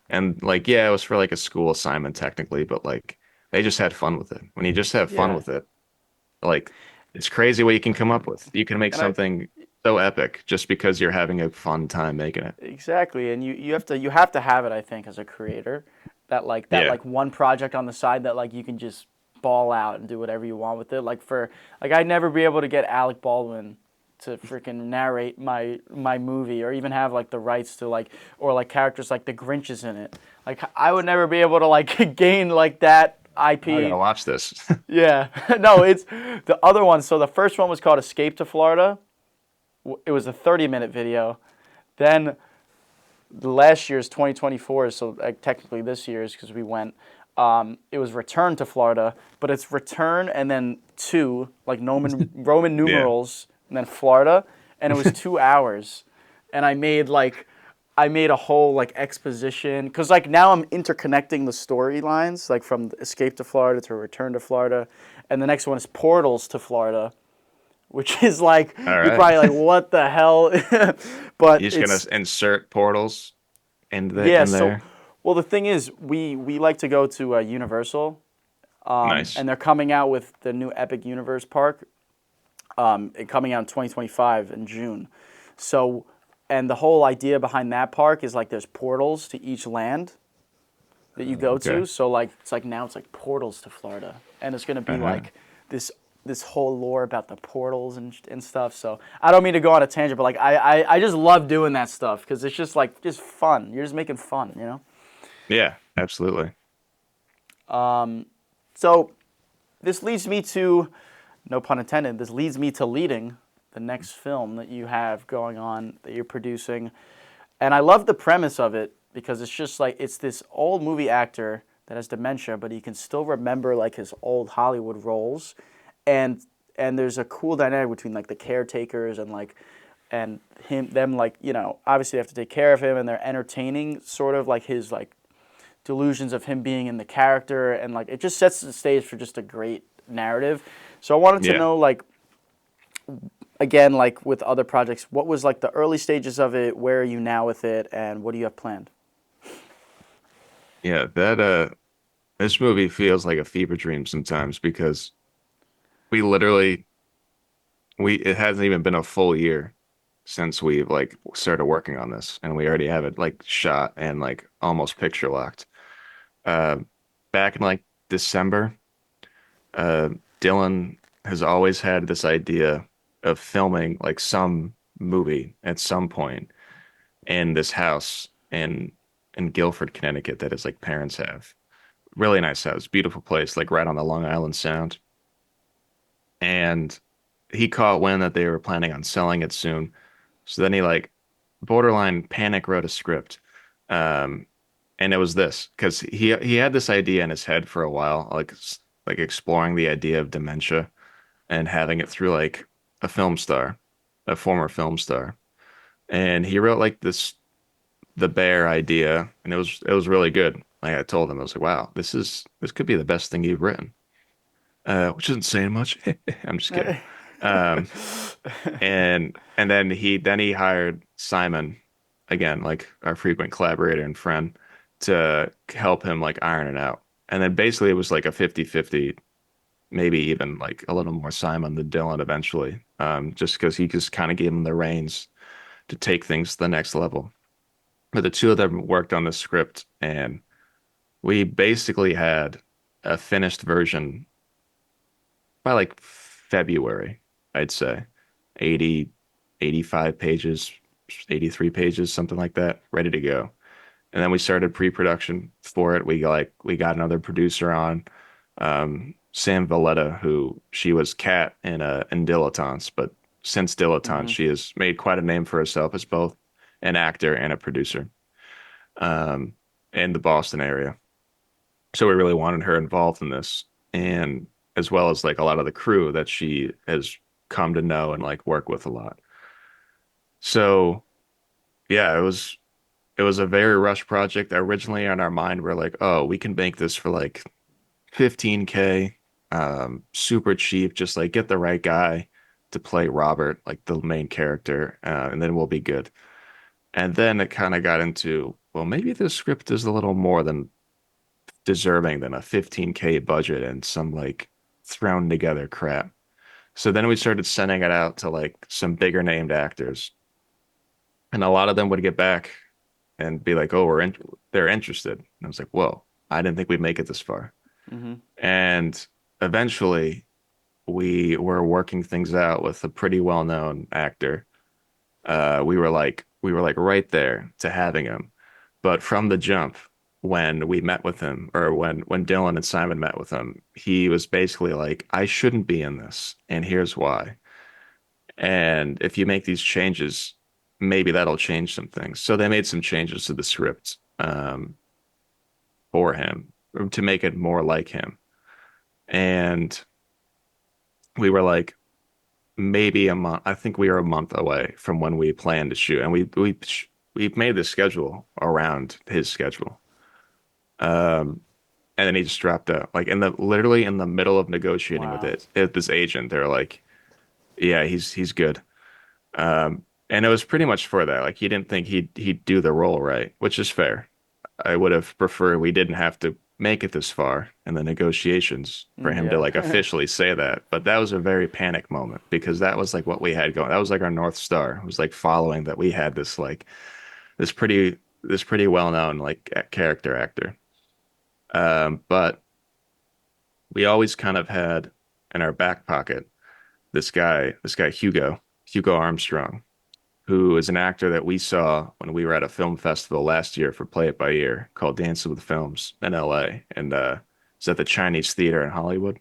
B: And like yeah, it was for like a school assignment technically, but like they just had fun with it. When you just have fun
A: yeah,
B: with it, like it's crazy what you can come up with. You can make
A: and I
B: something so epic just because you're having a fun time making it.
A: exactly, and you have to have it, I think, as a creator, that
B: Yeah.
A: like one project on the side that like you can just ball out and do whatever you want with it. Like for like I'd never be able to get Alec Baldwin to freaking narrate my movie or even have like the rights to like or like characters like the Grinch is in it. Like I would never be able to like gain like that
B: I gotta
A: IP.
B: watch this.
A: Yeah. No, it's the other one. So the first one was called Escape to Florida. It was a 30-minute video. Then the last year's 2024, so like technically this year's because we went. It was return to Florida, but it's return and then two like Roman
B: Yeah.
A: numerals and then Florida, and it was 2 hours, and I made a whole like exposition because like now I'm interconnecting the storylines like from Escape to Florida to Return to Florida, and the next one is Portals to Florida, which is like
B: All
A: you're
B: right.
A: probably like what the hell, but
B: You're just gonna
A: it's
B: insert portals
A: yeah.
B: in
A: So
B: there.
A: well the thing is we like to go to Universal,
B: Nice.
A: and they're coming out with the new Epic Universe Park, coming out in 2025 in June. So, and the whole idea behind that park is like there's portals to each land that you go
B: Okay.
A: to. So like it's like now it's like portals to Florida, and it's gonna be
B: Uh-huh.
A: like this whole lore about the portals and stuff. So I don't mean to go on a tangent, but like I just love doing that stuff because it's just like just fun. You're just making fun, you know.
B: Yeah, absolutely.
A: So this leads me to, no pun intended, this leads me to leading the next film that you have going on that you're producing. And I love the premise of it because it's just like it's this old movie actor that has dementia, but he can still remember like his old Hollywood roles. And and there's a cool dynamic between like the caretakers and like and them like, you know, obviously they have to take care of him, and they're entertaining sort of like his like delusions of him being in the character, and like it just sets the stage for just a great narrative. So I wanted to
B: Yeah.
A: know, like, again, like with other projects, what was like the early stages of it? Where are you now with it, and what do you have planned?
B: Yeah, this movie feels like a fever dream sometimes because we literally we it hasn't even been a full year since we've like started working on this, and we already have it like shot and like almost picture locked. Uh, Back in like December, uh, Dylan has always had this idea of filming like some movie at some point in this house in Guilford, Connecticut that his like parents have. Really nice house, beautiful place, like right on the Long Island Sound. And he caught wind that they were planning on selling it soon. So then he like borderline panic wrote a script. Um, and it was this because he had this idea in his head for a while, like exploring the idea of dementia and having it through like a film star, a former film star. And he wrote like the bear idea, and it was really good. Like I told him, I was like, wow, this could be the best thing you've written. Which isn't saying much. I'm just kidding. Um, and then he hired Simon again, like our frequent collaborator and friend, to help him like iron it out. And then basically it was like a 50-50, maybe even like a little more Simon than Dylan eventually. Just because he just kind of gave him the reins to take things to the next level. But the two of them worked on the script, and we basically had a finished version by like February, I'd say. 80, 85 pages, 83 pages, something like that, ready to go. And then we started pre-production for it. We got another producer on, Sam Valletta, who she was Kat in Dilettantes, but since Dilettantes,
A: Hmm.
B: she has made quite a name for herself as both an actor and a producer, um, in the Boston area. So we really wanted her involved in this, and as well as like a lot of the crew that she has come to know and like work with a lot. So yeah, it was a very rushed project. Originally on our mind, we're like, oh, we can make this for like 15K, super cheap, just like get the right guy to play Robert, like the main character, and then we'll be good. And then it kind of got into, well, maybe the script is a little more than deserving than a 15K budget and some like thrown together crap. So then we started sending it out to like some bigger named actors, and a lot of them would get back and be like, "Oh, they're interested." And I was like, "Whoa, I didn't think we'd make it this far."
A: Hmm.
B: And eventually, we were working things out with a pretty well-known actor. We were like right there to having him, but from the jump, when we met with him, or when Dylan and Simon met with him, he was basically like, "I shouldn't be in this, and here's why. And if you make these changes, maybe that'll change some things." So they made some changes to the script, for him to make it more like him. And we were like maybe a month. I think we were a month away from when we planned to shoot, and we made the schedule around his schedule. Um, and then he just dropped out, like literally in the middle of negotiating with
A: Wow.
B: this agent. They're like, "Yeah, he's good." And it was pretty much for that. Like he didn't think he'd do the role right, which is fair. I would have preferred we didn't have to make it this far in the negotiations for him to like
A: Yeah.
B: officially say that. But that was a very panic moment because that was like what we had going. That was like our North Star. It was like following that we had this like this pretty well-known like character actor. But we always kind of had in our back pocket this guy Hugo Armstrong, who is an actor that we saw when we were at a film festival last year for Play It By Ear called Dancing with Films in LA. And it's at the Chinese Theater in Hollywood.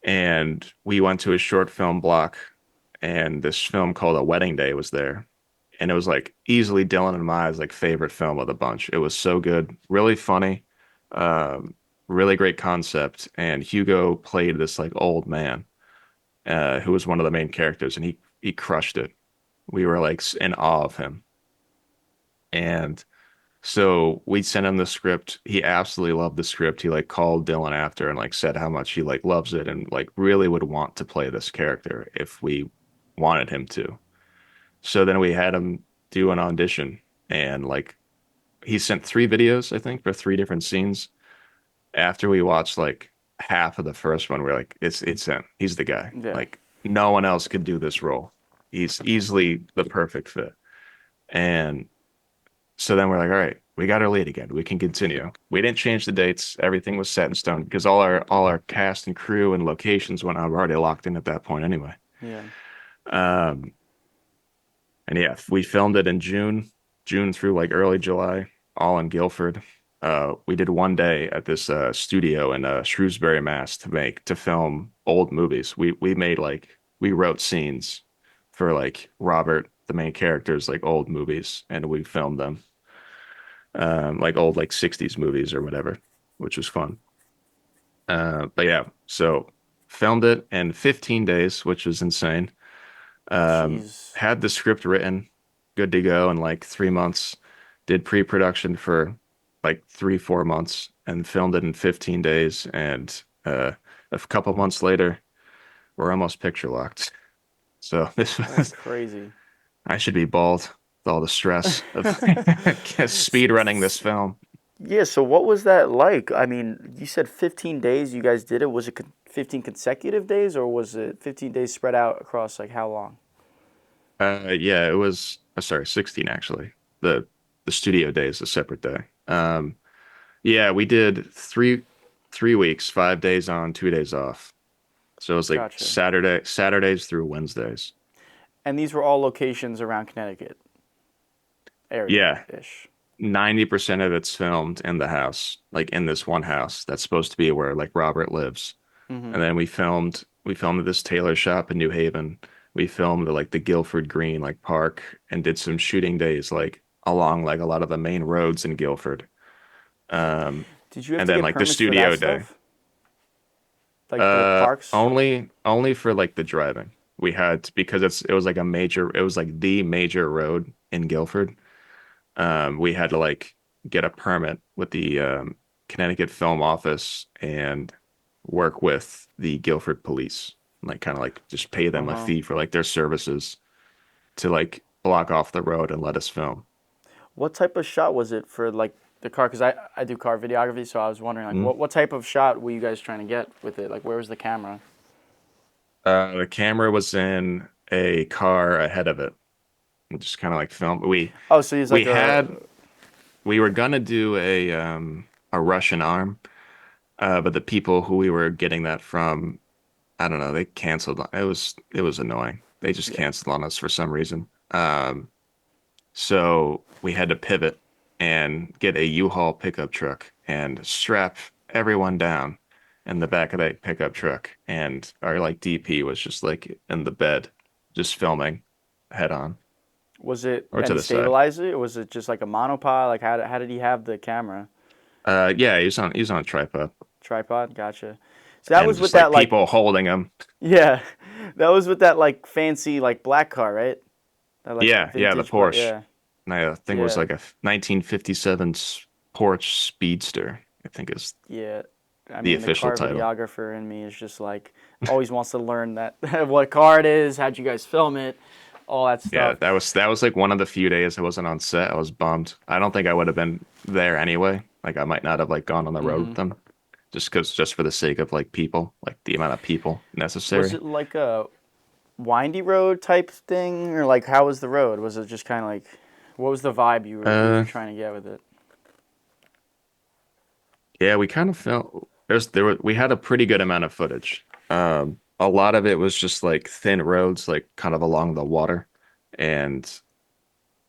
B: And we went to a short film block, and this film called A Wedding Day was there. And it was like easily Dylan and my like favorite film of the bunch. It was so good, really funny, um, really great concept. And Hugo played this like old man, who was one of the main characters, and he crushed it. We were like in awe of him. And so we sent him the script. He absolutely loved the script. He like called Dylan after and like said how much he like loves it and like really would want to play this character if we wanted him to. So then we had him do an audition and like he sent 3 videos, I think, for 3 different scenes. After we watched like half of the first one, we're like, it's him. He's the guy.
A: Yeah.
B: Like no one else could do this role. He's easily the perfect fit. And so then we're like, all right, we got our lead again. We can continue. We didn't change the dates. Everything was set in stone because all our cast and crew and locations were already locked in at that point anyway.
A: Yeah.
B: Um, and yeah, we filmed it in June through like early July, all in Guilford. We did one day at this studio in Shrewsbury, Mass. To film old movies. We made like we wrote scenes for like Robert, the main character's like old movies, and we filmed them. Like old like 60s movies or whatever, which was fun. But yeah, so filmed it in 15 days, which was insane.
A: Jeez.
B: Had the script written, good to go in like 3 months. Did pre-production for like 3, 4 months and filmed it in 15 days. And a couple months later, we're almost picture locked. So this
A: That's
B: was,
A: crazy.
B: I should be bald with all the stress of
A: S-
B: speed running this
A: s-
B: film.
A: Yeah, so what was that like? I mean, you said 15 days you guys did it. Was it 15 consecutive days or was it 15 days spread out across like how long?
B: Yeah, it was, sorry, 16 actually. The studio day is a separate day. Yeah, we did three weeks, 5 days on, 2 days off. So it was like
A: Gotcha.
B: Saturdays through Wednesdays.
A: And these were all locations around Connecticut
B: Yeah,
A: area-ish.
B: 90% of it's filmed in the house, like in this one house that's supposed to be where like Robert lives.
A: Mm-hmm.
B: And then we filmed at this tailor shop in New Haven. We filmed at like the Guilford Green like park and did some shooting days like along like a lot of the main roads in Guilford. Um,
A: Did you have
B: and
A: to
B: then
A: get
B: like the
A: permits for that
B: studio day.
A: stuff? Like the parks?
B: Only for like the driving. We had because it was like the major road in Guilford. We had to like get a permit with the Connecticut Film Office and work with the Guilford Police. Like kind of like just pay them a
A: Uh-huh.
B: fee for like their services to like block off the road and let us film.
A: What type of shot was it for like the car? Because I do car videography, so I was wondering like
B: Mm.
A: what type of shot were you guys trying to get with it? Like where was the camera?
B: The camera was in a car ahead of it. And just kind of like film.
A: Oh, so he's
B: We
A: like
B: had
A: a
B: we were gonna do a Russian arm, but the people who we were getting that from, I don't know, they canceled. It was annoying. They just
A: yeah.
B: canceled on us for some reason. So we had to pivot and get a U-Haul pickup truck and strap everyone down in the back of that pickup truck. And our like DP was just like in the bed, just filming head on
A: Was it
B: or to
A: any
B: the side.
A: stabilizer or was it just like a monopod? Like how did he have the camera?
B: Yeah, he was on a tripod
A: Tripod? Gotcha. So that
B: and
A: was with
B: just like
A: that like
B: people holding him.
A: yeah. That was with that like fancy like black car, right? That like
B: Yeah, the
A: vintage black
B: Porsche.
A: yeah.
B: And I think it was
A: Yeah.
B: like a 1957 Porsche Speedster, I think is
A: Yeah. I
B: the
A: mean, the
B: official
A: car
B: title.
A: videographer in me is just like always wants to learn that what car it is, how'd you guys film it, all that
B: Yeah,
A: stuff.
B: that was like one of the few days I wasn't on set. I was bummed. I don't think I would have been there anyway. Like I might not have like gone on the road
A: Hmm.
B: with them just for the sake of like people, like the amount of people
A: Was
B: necessary.
A: it like a windy road type thing, or like how was the road? Was it just kind of like what was the vibe you were
B: Uh
A: trying to get with it?
B: yeah, we kind of felt we had a pretty good amount of footage. A lot of it was just like thin roads, like kind of along the water. And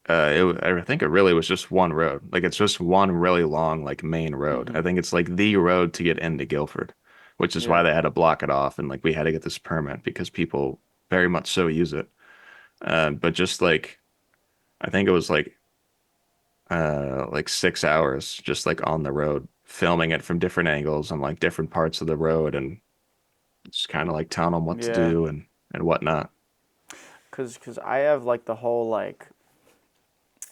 B: I think it really was just one road. Like it's just one really long, like main road.
A: Hmm.
B: I think it's like the road to get into Guilford, which is why
A: Yeah.
B: they had to block it off and like we had to get this permit because people very much so use it. But just I think it was like 6 hours just like on the road, filming it from different angles and like different parts of the road and just kind of like telling them what to
A: Yeah.
B: do and whatnot.
A: Cause I have like the whole like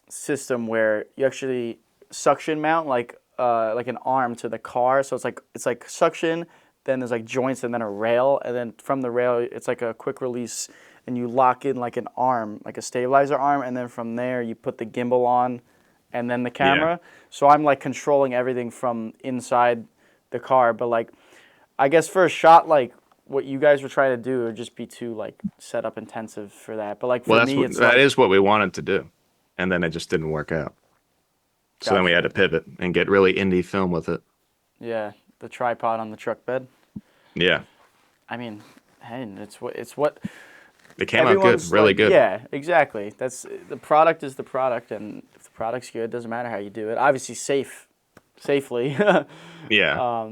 A: system where you actually suction mount like an arm to the car. So it's like suction, then there's like joints and then a rail, and then from the rail it's like a quick release, and you lock in like an arm, like a stabilizer arm, and then from there you put the gimbal on, and then the
B: Yeah.
A: camera. So I'm like controlling everything from inside the car. But like, I guess for a shot like what you guys were trying to do would just be too like setup intensive for that. But like
B: Well,
A: for me, it's
B: that
A: like,
B: is what we wanted to do, and then it just didn't work out. So then we had
A: gotcha.
B: to pivot and get really indie film with it.
A: Yeah, the tripod on the truck bed.
B: Yeah,
A: I mean, hey, it's what
B: it came out good,
A: everyone's
B: really
A: like.
B: good.
A: Yeah, exactly. That's the product is the product, and if the product's good, it doesn't matter how you do it. Obviously, safely.
B: Yeah.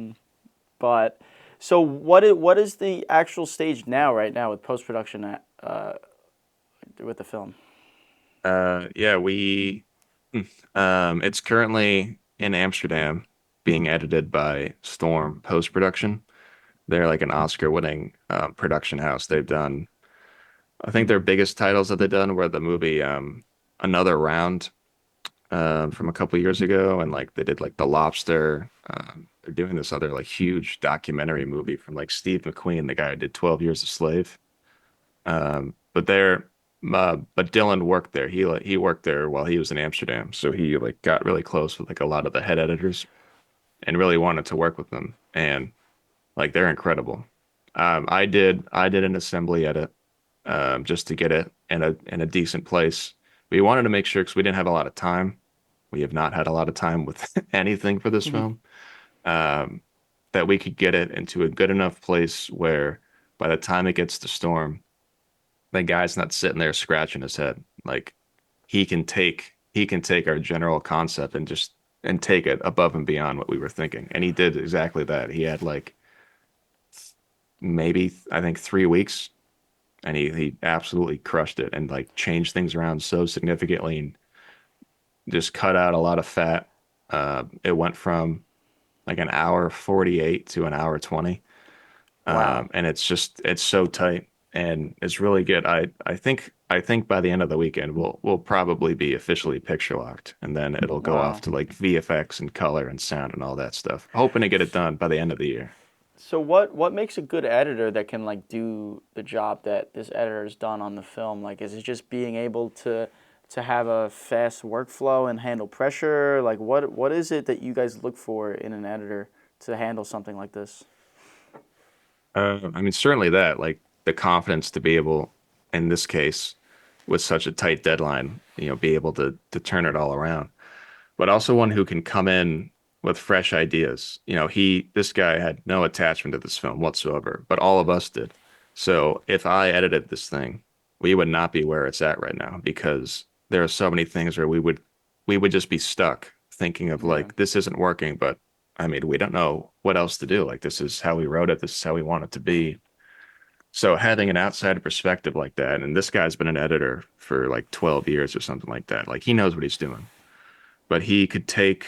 A: But so what is the actual stage now? Right now with post production with the film.
B: Yeah, it's currently in Amsterdam being edited by Storm Post Production. They're like an Oscar-winning production house. They've done, I think their biggest titles that they've done were the movie Another Round from a couple years ago, and like they did like The Lobster. They're doing this other like huge documentary movie from like Steve McQueen, the guy who did 12 Years a Slave. But Dylan worked there. He worked there while he was in Amsterdam, so he like got really close with like a lot of the head editors and really wanted to work with them. And like they're incredible. I did an assembly edit just to get it in a decent place. We wanted to make sure because we didn't have a lot of time. We have not had a lot of time with anything for this film. Um, that we could get it into a good enough place where by the time it gets to Storm, the guy's not sitting there scratching his head. Like he can take our general concept and just and take it above and beyond what we were thinking. And he did exactly that. He had like maybe I think 3 weeks and he absolutely crushed it and like changed things around so significantly and just cut out a lot of fat. It went from like an hour 48 to an hour 20.
A: Wow.
B: And it's so tight and it's really good. I think by the end of the weekend we'll probably be officially picture locked and then it'll go off
A: Wow.
B: to like VFX and color and sound and all that stuff. Hoping to get it done by the end of the year.
A: So what makes a good editor that can like do the job that this editor has done on the film? Like, is it just being able to have a fast workflow and handle pressure? Like, what is it that you guys look for in an editor to handle something like this?
B: I mean, certainly that, like the confidence to be able, in this case, with such a tight deadline, be able to turn it all around. But also one who can come in with fresh ideas. This guy had no attachment to this film whatsoever, but all of us did. So if I edited this thing, we would not be where it's at right now because there are so many things where we would just be stuck thinking of
A: Yeah.
B: like this isn't working, but I mean, we don't know what else to do. Like this is how we wrote it, this is how we want it to be. So having an outside perspective like that, and this guy's been an editor for like 12 years or something like that. Like he knows what he's doing. But he could take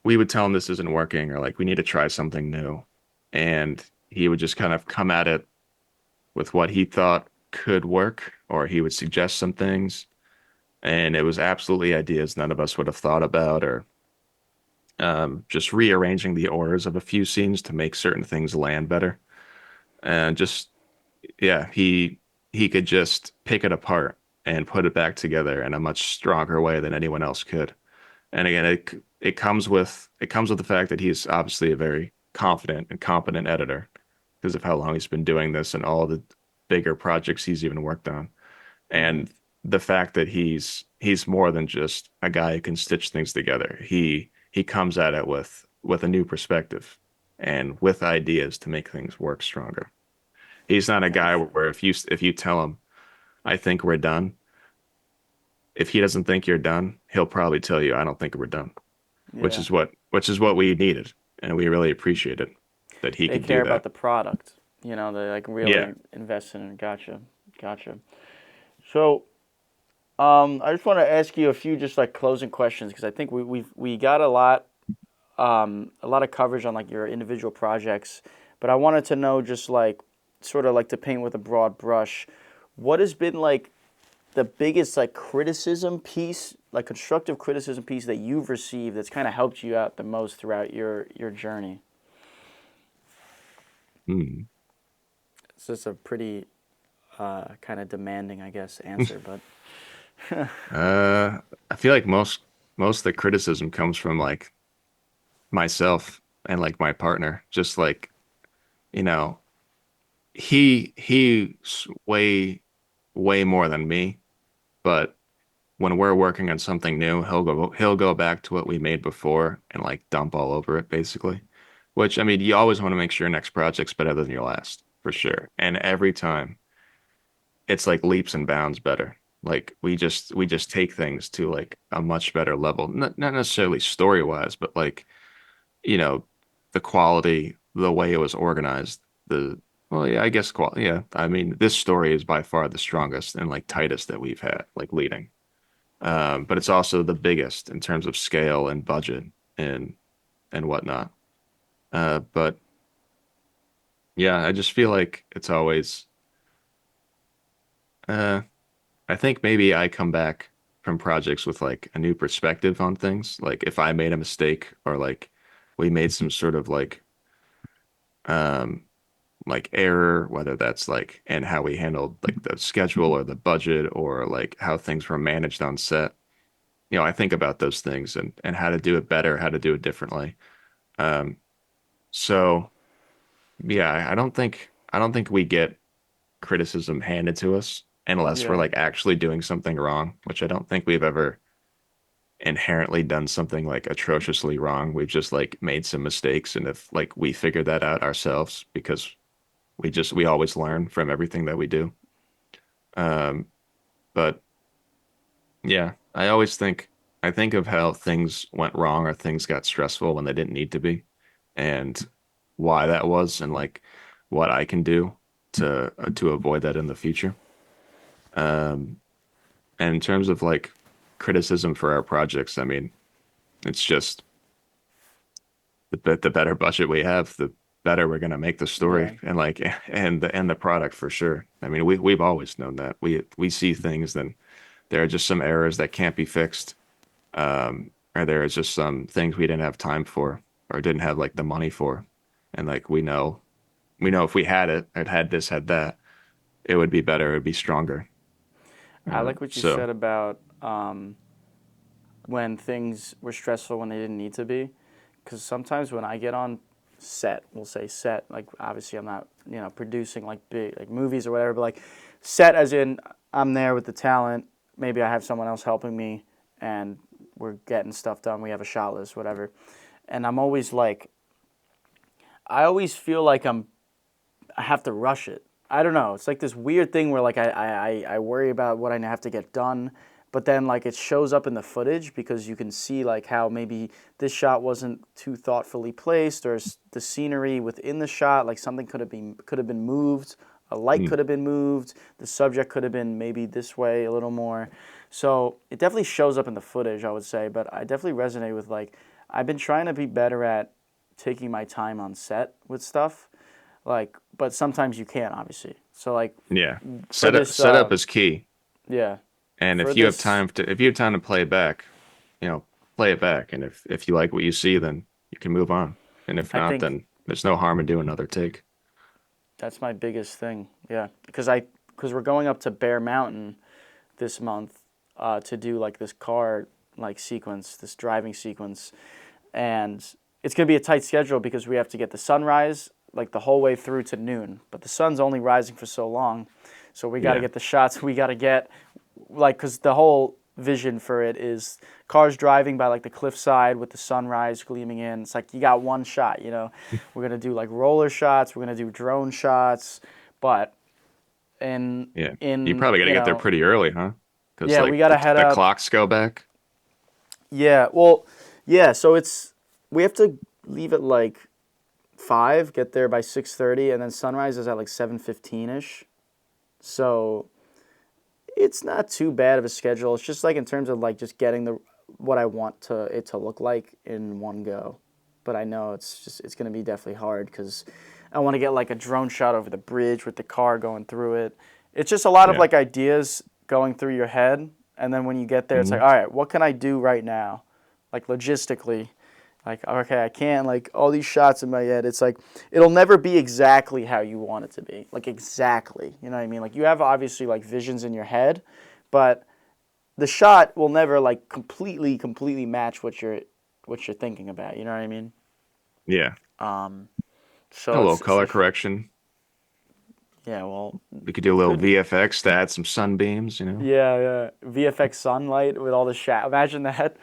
B: we would tell him this isn't working or like we need to try something new. And he would just kind of come at it with what he thought could work, or he would suggest some things. And it was absolutely ideas none of us would have thought about, or just rearranging the orders of a few scenes to make certain things land better. And just, yeah, he could just pick it apart and put it back together in a much stronger way than anyone else could. And again, it comes with the fact that he's obviously a very confident and competent editor because of how long he's been doing this and all the bigger projects he's even worked on.
A: Hmm.
B: And the fact that he's more than just a guy who can stitch things together. He comes at it with a new perspective and with ideas to make things work stronger. He's not a guy
A: Gotcha.
B: where if you tell him, I think we're done, if he doesn't think you're done, he'll probably tell you, I don't think we're done. which
A: Yeah.
B: is what we needed, and we really appreciated that he
A: They
B: could
A: care
B: do
A: about
B: that.
A: the product. They like
B: Yeah.
A: really invest in it. Gotcha. Gotcha. So, I just want to ask you a few just like closing questions because I think we got a lot of coverage on like your individual projects, but I wanted to know just like sort of like to paint with a broad brush, what has been like the biggest like criticism piece, like constructive criticism piece that you've received that's kind of helped you out the most throughout your journey?
B: Hmm.
A: So it's a pretty kind of demanding, I guess, answer, but
B: I feel like most of the criticism comes from like myself and like my partner. Just like, you know, he's way more than me, but when we're working on something new, he'll go back to what we made before and like dump all over it basically. Which I mean, you always want to make sure your next project's better than your last, for sure. And every time it's like leaps and bounds better. Like we just take things to like a much better level. Not necessarily story wise, but like, you know, the quality, the way it was organized, the well, yeah, I guess yeah. I mean, this story is by far the strongest and like tightest that we've had, like leading. But it's also the biggest in terms of scale and budget and and whatnot. But yeah, I just feel like it's always uh I think maybe I come back from projects with like a new perspective on things. Like if I made a mistake or like we made some sort of um like error, whether that's like in how we handled like the schedule or the budget or like how things were managed on set. You know, I think about those things and how to do it better, how to do it differently. Um, so yeah, I don't think we get criticism handed to us unless we're
A: yeah.
B: like actually doing something wrong, which I don't think we've ever inherently done something like atrociously wrong. We've just like made some mistakes, and if like we figure that out ourselves because we always learn from everything that we do. Um, but yeah, I think of how things went wrong or things got stressful when they didn't need to be, and why that was, and like what I can do to avoid that in the future. Um, and in terms of like criticism for our projects, I mean, it's just the better budget we have, the better we're gonna make the story
A: Yeah.
B: and like and the product for sure. I mean, we've always known that. We see things, then there are just some errors that can't be fixed. Or there is just some things we didn't have time for or didn't have like the money for. And like we know if we had it, it had this, had that, it would be better, it would be stronger.
A: I like what you
B: So
A: said about when things were stressful when they didn't need to be. Because sometimes when I get on set, we'll say set, like obviously I'm not, producing like big, like movies or whatever, but like set as in I'm there with the talent. Maybe I have someone else helping me and we're getting stuff done. We have a shot list, whatever. And I'm always like, I always feel like I have to rush it. I don't know. It's like this weird thing where like I worry about what I have to get done, but then like it shows up in the footage because you can see like how maybe this shot wasn't too thoughtfully placed or the scenery within the shot like something could have been moved, a light
B: mm,
A: could have been moved, the subject could have been maybe this way a little more. So it definitely shows up in the footage, I would say, but I definitely resonate with like I've been trying to be better at taking my time on set with stuff like but sometimes you can't obviously so like
B: yeah,
A: for this
B: setup is key.
A: yeah
B: And
A: for
B: if you have
A: this
B: time to play it back, you know, play it back. And if you like what you see, then you can move on. And if
A: I
B: not,
A: think
B: then there's no harm in doing another take.
A: that's my biggest thing, yeah, because we're going up to Bear Mountain this month to do like this car like sequence, this driving sequence, and it's going to be a tight schedule because we have to get the sunrise like the whole way through to noon, but the sun's only rising for so long, so we got to
B: Yeah.
A: get the shots. We got to get like because the whole vision for it is cars driving by like the cliffside with the sunrise gleaming in. It's like you got one shot, We're gonna do like roller shots, we're gonna do drone shots, but in
B: Yeah. You
A: in
B: probably got to get there pretty early, huh? Because
A: yeah, we
B: like
A: gotta
B: the
A: head
B: the
A: up.
B: clocks go back.
A: Yeah, well, yeah. So we have to leave at like 5, get there by 6:30, and then sunrise is at like 7:15 ish. So it's not too bad of a schedule. It's just like in terms of like just getting the what I want it to look like in one go. But I know it's gonna be definitely hard because I want to get like a drone shot over the bridge with the car going through it. It's just a lot of
B: Yeah.
A: like ideas going through your head, and then when you get there, it's like,
B: Hmm.
A: all right, what can I do right now, like logistically, like okay, I can't like all these shots in my head. It's like it'll never be exactly how you want it to be, like exactly. You know what I mean? Like you have obviously like visions in your head, but the shot will never like completely match what you're thinking about. You know what I mean?
B: Yeah. A
A: So
B: little
A: it's
B: color
A: like
B: correction.
A: yeah, well,
B: We could do a little
A: good.
B: VFX to add some sunbeams, you know?
A: Yeah, yeah. VFX sunlight with all the shadow. Imagine that.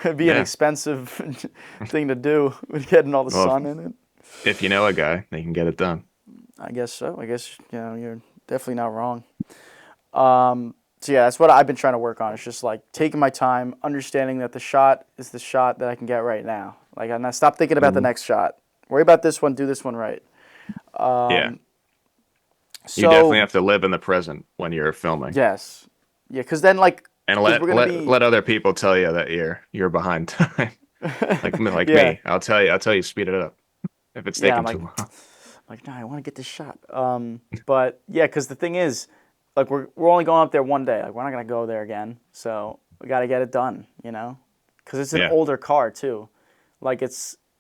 A: It'd be an
B: Yeah.
A: expensive thing to do with getting all the
B: Well,
A: sun in it.
B: if you know a guy, they can get it done.
A: I guess so. I guess you're definitely not wrong. So yeah, that's what I've been trying to work on. It's just like taking my time, understanding that the shot is the shot that I can get right now. Like I'm not stop thinking about the
B: Hmm.
A: next shot. Worry about this one. Do this one right.
B: Yeah. You definitely
A: So
B: have to live in the present when you're filming.
A: yes, yeah, because then like
B: And
A: because we're
B: let
A: gonna
B: let
A: be
B: let other people tell you that you're behind time. Like
A: yeah,
B: me. I'll tell you speed it up if it's
A: yeah. I'm
B: taking
A: like
B: too long.
A: nah, I want to get this shot. But yeah, because the thing is, like we're only going up there one day. Like we're not gonna go there again. So we got to get it done. You know, because it's an
B: Yeah.
A: older car too. Like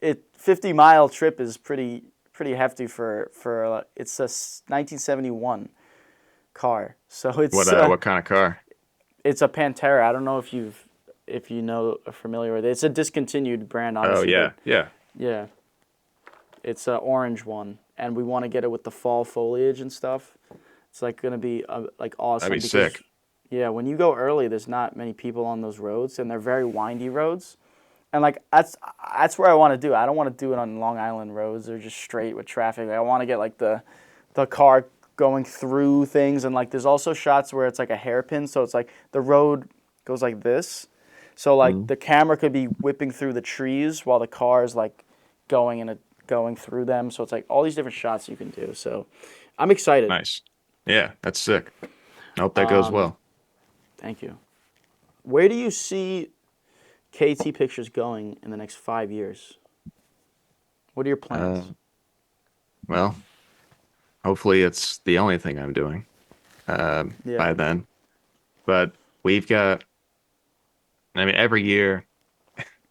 A: 50-mile trip is pretty hefty for it's a 1971 car. So
B: What kind of car?
A: it's a Pantera. I don't know if you know familiar with it. It's a discontinued brand,
B: Oh
A: honestly, but
B: yeah. Yeah.
A: yeah, it's an orange one, and we want to get it with the fall foliage and stuff. It's like gonna be like
B: That'd be
A: awesome because
B: sick.
A: yeah, when you go early, there's not many people on those roads, and they're very windy roads. And like that's where I want to do. I don't want to do it on Long Island roads or just straight with traffic. Like, I want to get like the car going through things, and like there's also shots where it's like a hairpin, so it's like the road goes like this. So like
B: Mhm.
A: the camera could be whipping through the trees while the car is like going through them. So it's like all these different shots you can do. So I'm excited.
B: Nice. Yeah, that's sick. I hope that goes well.
A: Thank you. Where do you see KT Pictures going in the next 5 years? What are your
B: Uh,
A: plans?
B: well, hopefully it's the only thing I'm doing
A: Yeah.
B: by then. But we've got, I mean, every year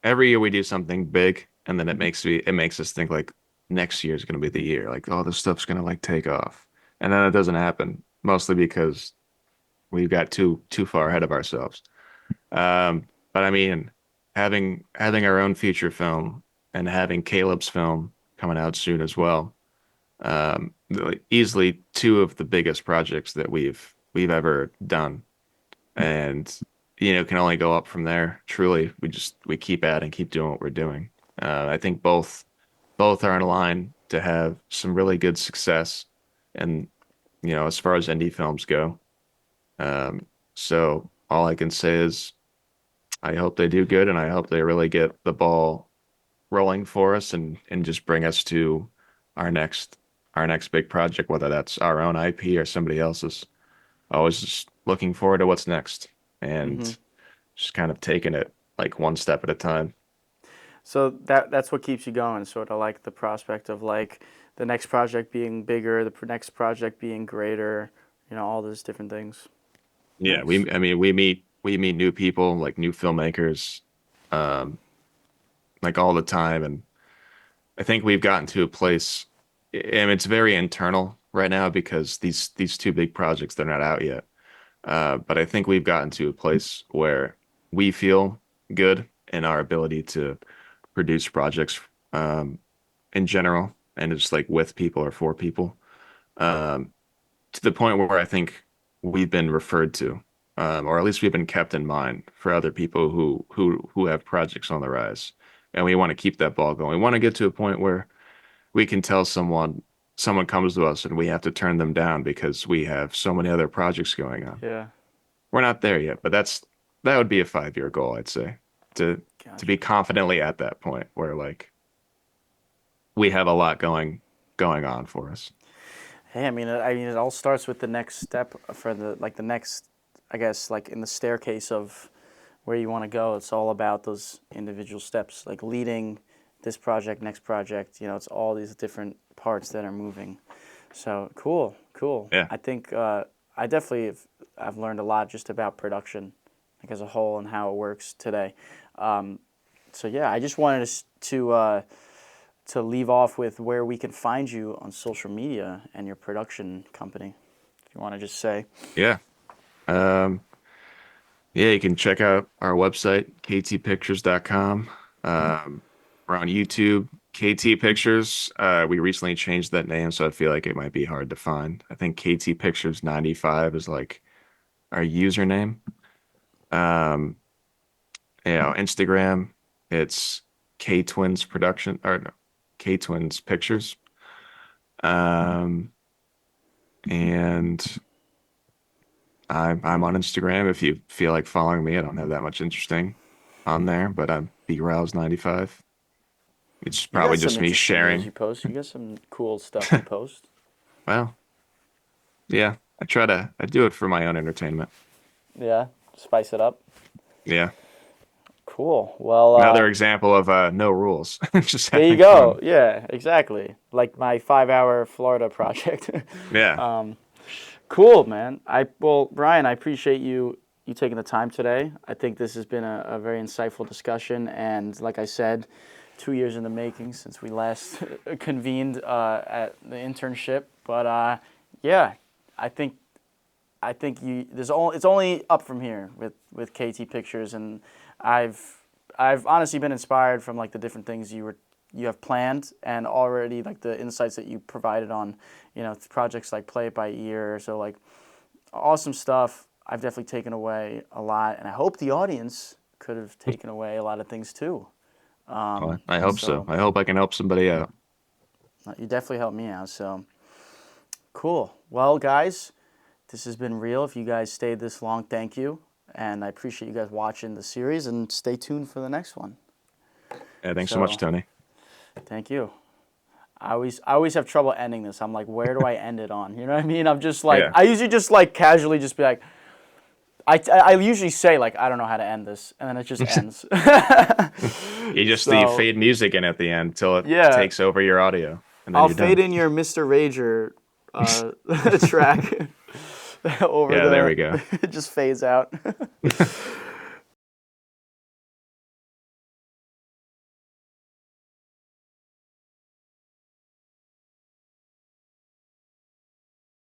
B: we do something big, and then it makes us think like next year is going to be the year. Like, oh, this stuff's going to like take off, and then it doesn't happen. Mostly because we've got too far ahead of ourselves. But I mean, having our own feature film and having Caleb's film coming out soon as well. Easily two of the biggest projects that we've ever done, and can only go up from there. Truly, we keep adding, keep doing what we're doing. I think both are in line to have some really good success, and as far as indie films go. Um, so all I can say is I hope they do good, and I hope they really get the ball rolling for us and just bring us to our next our next big project, whether that's our own IP or somebody else's. Always just looking forward to what's next and
A: Mm-hmm.
B: just kind of taking it like one step at a time.
A: So that's what keeps you going, sort of like the prospect of like the next project being bigger, the next project being greater, all those different things.
B: Yeah,
A: Nice.
B: I mean we meet new people, like new filmmakers, um, like all the time, and I think we've gotten to a place, and it's very internal right now because these two big projects they're not out yet. But I think we've gotten to a place where we feel good in our ability to produce projects um, in general and just like with people or for people um, to the point where I think we've been referred to, or at least we've been kept in mind for other people who have projects on the rise. And we want to keep that ball going. We want to get to a point where we can tell someone comes to us and we have to turn them down because we have so many other projects going on.
A: Yeah.
B: We're not there yet, but that would be a 5 year goal, I'd say, to be
A: Gotcha.
B: confidently at that point where like we have a lot going on for us.
A: Hey, I mean, it all starts with the next step for the next, I guess, like in the staircase of where you want to go. It's all about those individual steps, like leading this project, next project. It's all these different parts that are moving. So cool, cool.
B: Yeah.
A: I think I definitely I've learned a lot just about production, like as a whole, and how it works today. Um, so yeah, I just wanted to leave off with where we can find you on social media and your production company. If you want to just say.
B: Yeah. Um, yeah, you can check out our website, ktpictures.com. We're on YouTube, KT Pictures. We recently changed that name, so I feel like it might be hard to find. I think KT Pictures 95 is like our username. Um, Instagram, it's K Twins Production or no, K Twins Pictures. Um, and I'm on Instagram if you feel like following me. I don't have that much interesting on there, but I'm BRows95. It's
A: You got
B: probably
A: some
B: just me
A: interesting reels
B: sharing.
A: you post. You got some cool stuff you post.
B: Well, yeah, I do it for my own entertainment.
A: Yeah, spice it up.
B: Yeah.
A: Cool. Well,
B: Another example of no rules, just
A: there you
B: having
A: go.
B: fun.
A: Yeah, exactly. Like my 5 hour Florida project.
B: Yeah.
A: Cool, man. Well, Brian, I appreciate you taking the time today. I think this has been a very insightful discussion, and like I said, 2 years in the making since we last convened at the internship. But yeah, I think it's only up from here with KT Pictures, and I've I've honestly been inspired from like the different things you have planned, and already like the insights that you provided on, projects like Play It by Ear. So like awesome stuff. I've definitely taken away a lot, and I hope the audience could have taken away a lot of things too.
B: Well, I hope so.
A: So
B: I hope I can help somebody out.
A: you definitely helped me out. So cool. Well, guys, this has been real. If you guys stayed this long, thank you. And I appreciate you guys watching the series, and stay tuned for the next one.
B: Yeah, thanks so much,
A: So,
B: Tony.
A: thank you. I always have trouble ending this. I'm like, where do I end it on? You know what I mean? I'm just like,
B: Yeah.
A: I usually just like casually just be like, I usually say like, I don't know how to end this, and then it just ends.
B: You
A: So,
B: fade music in at the end till it
A: yeah,
B: takes over your audio, and then
A: I'll
B: you're
A: fade
B: done.
A: in your Mr. Rager track over
B: Yeah, there we go.
A: it just fades out.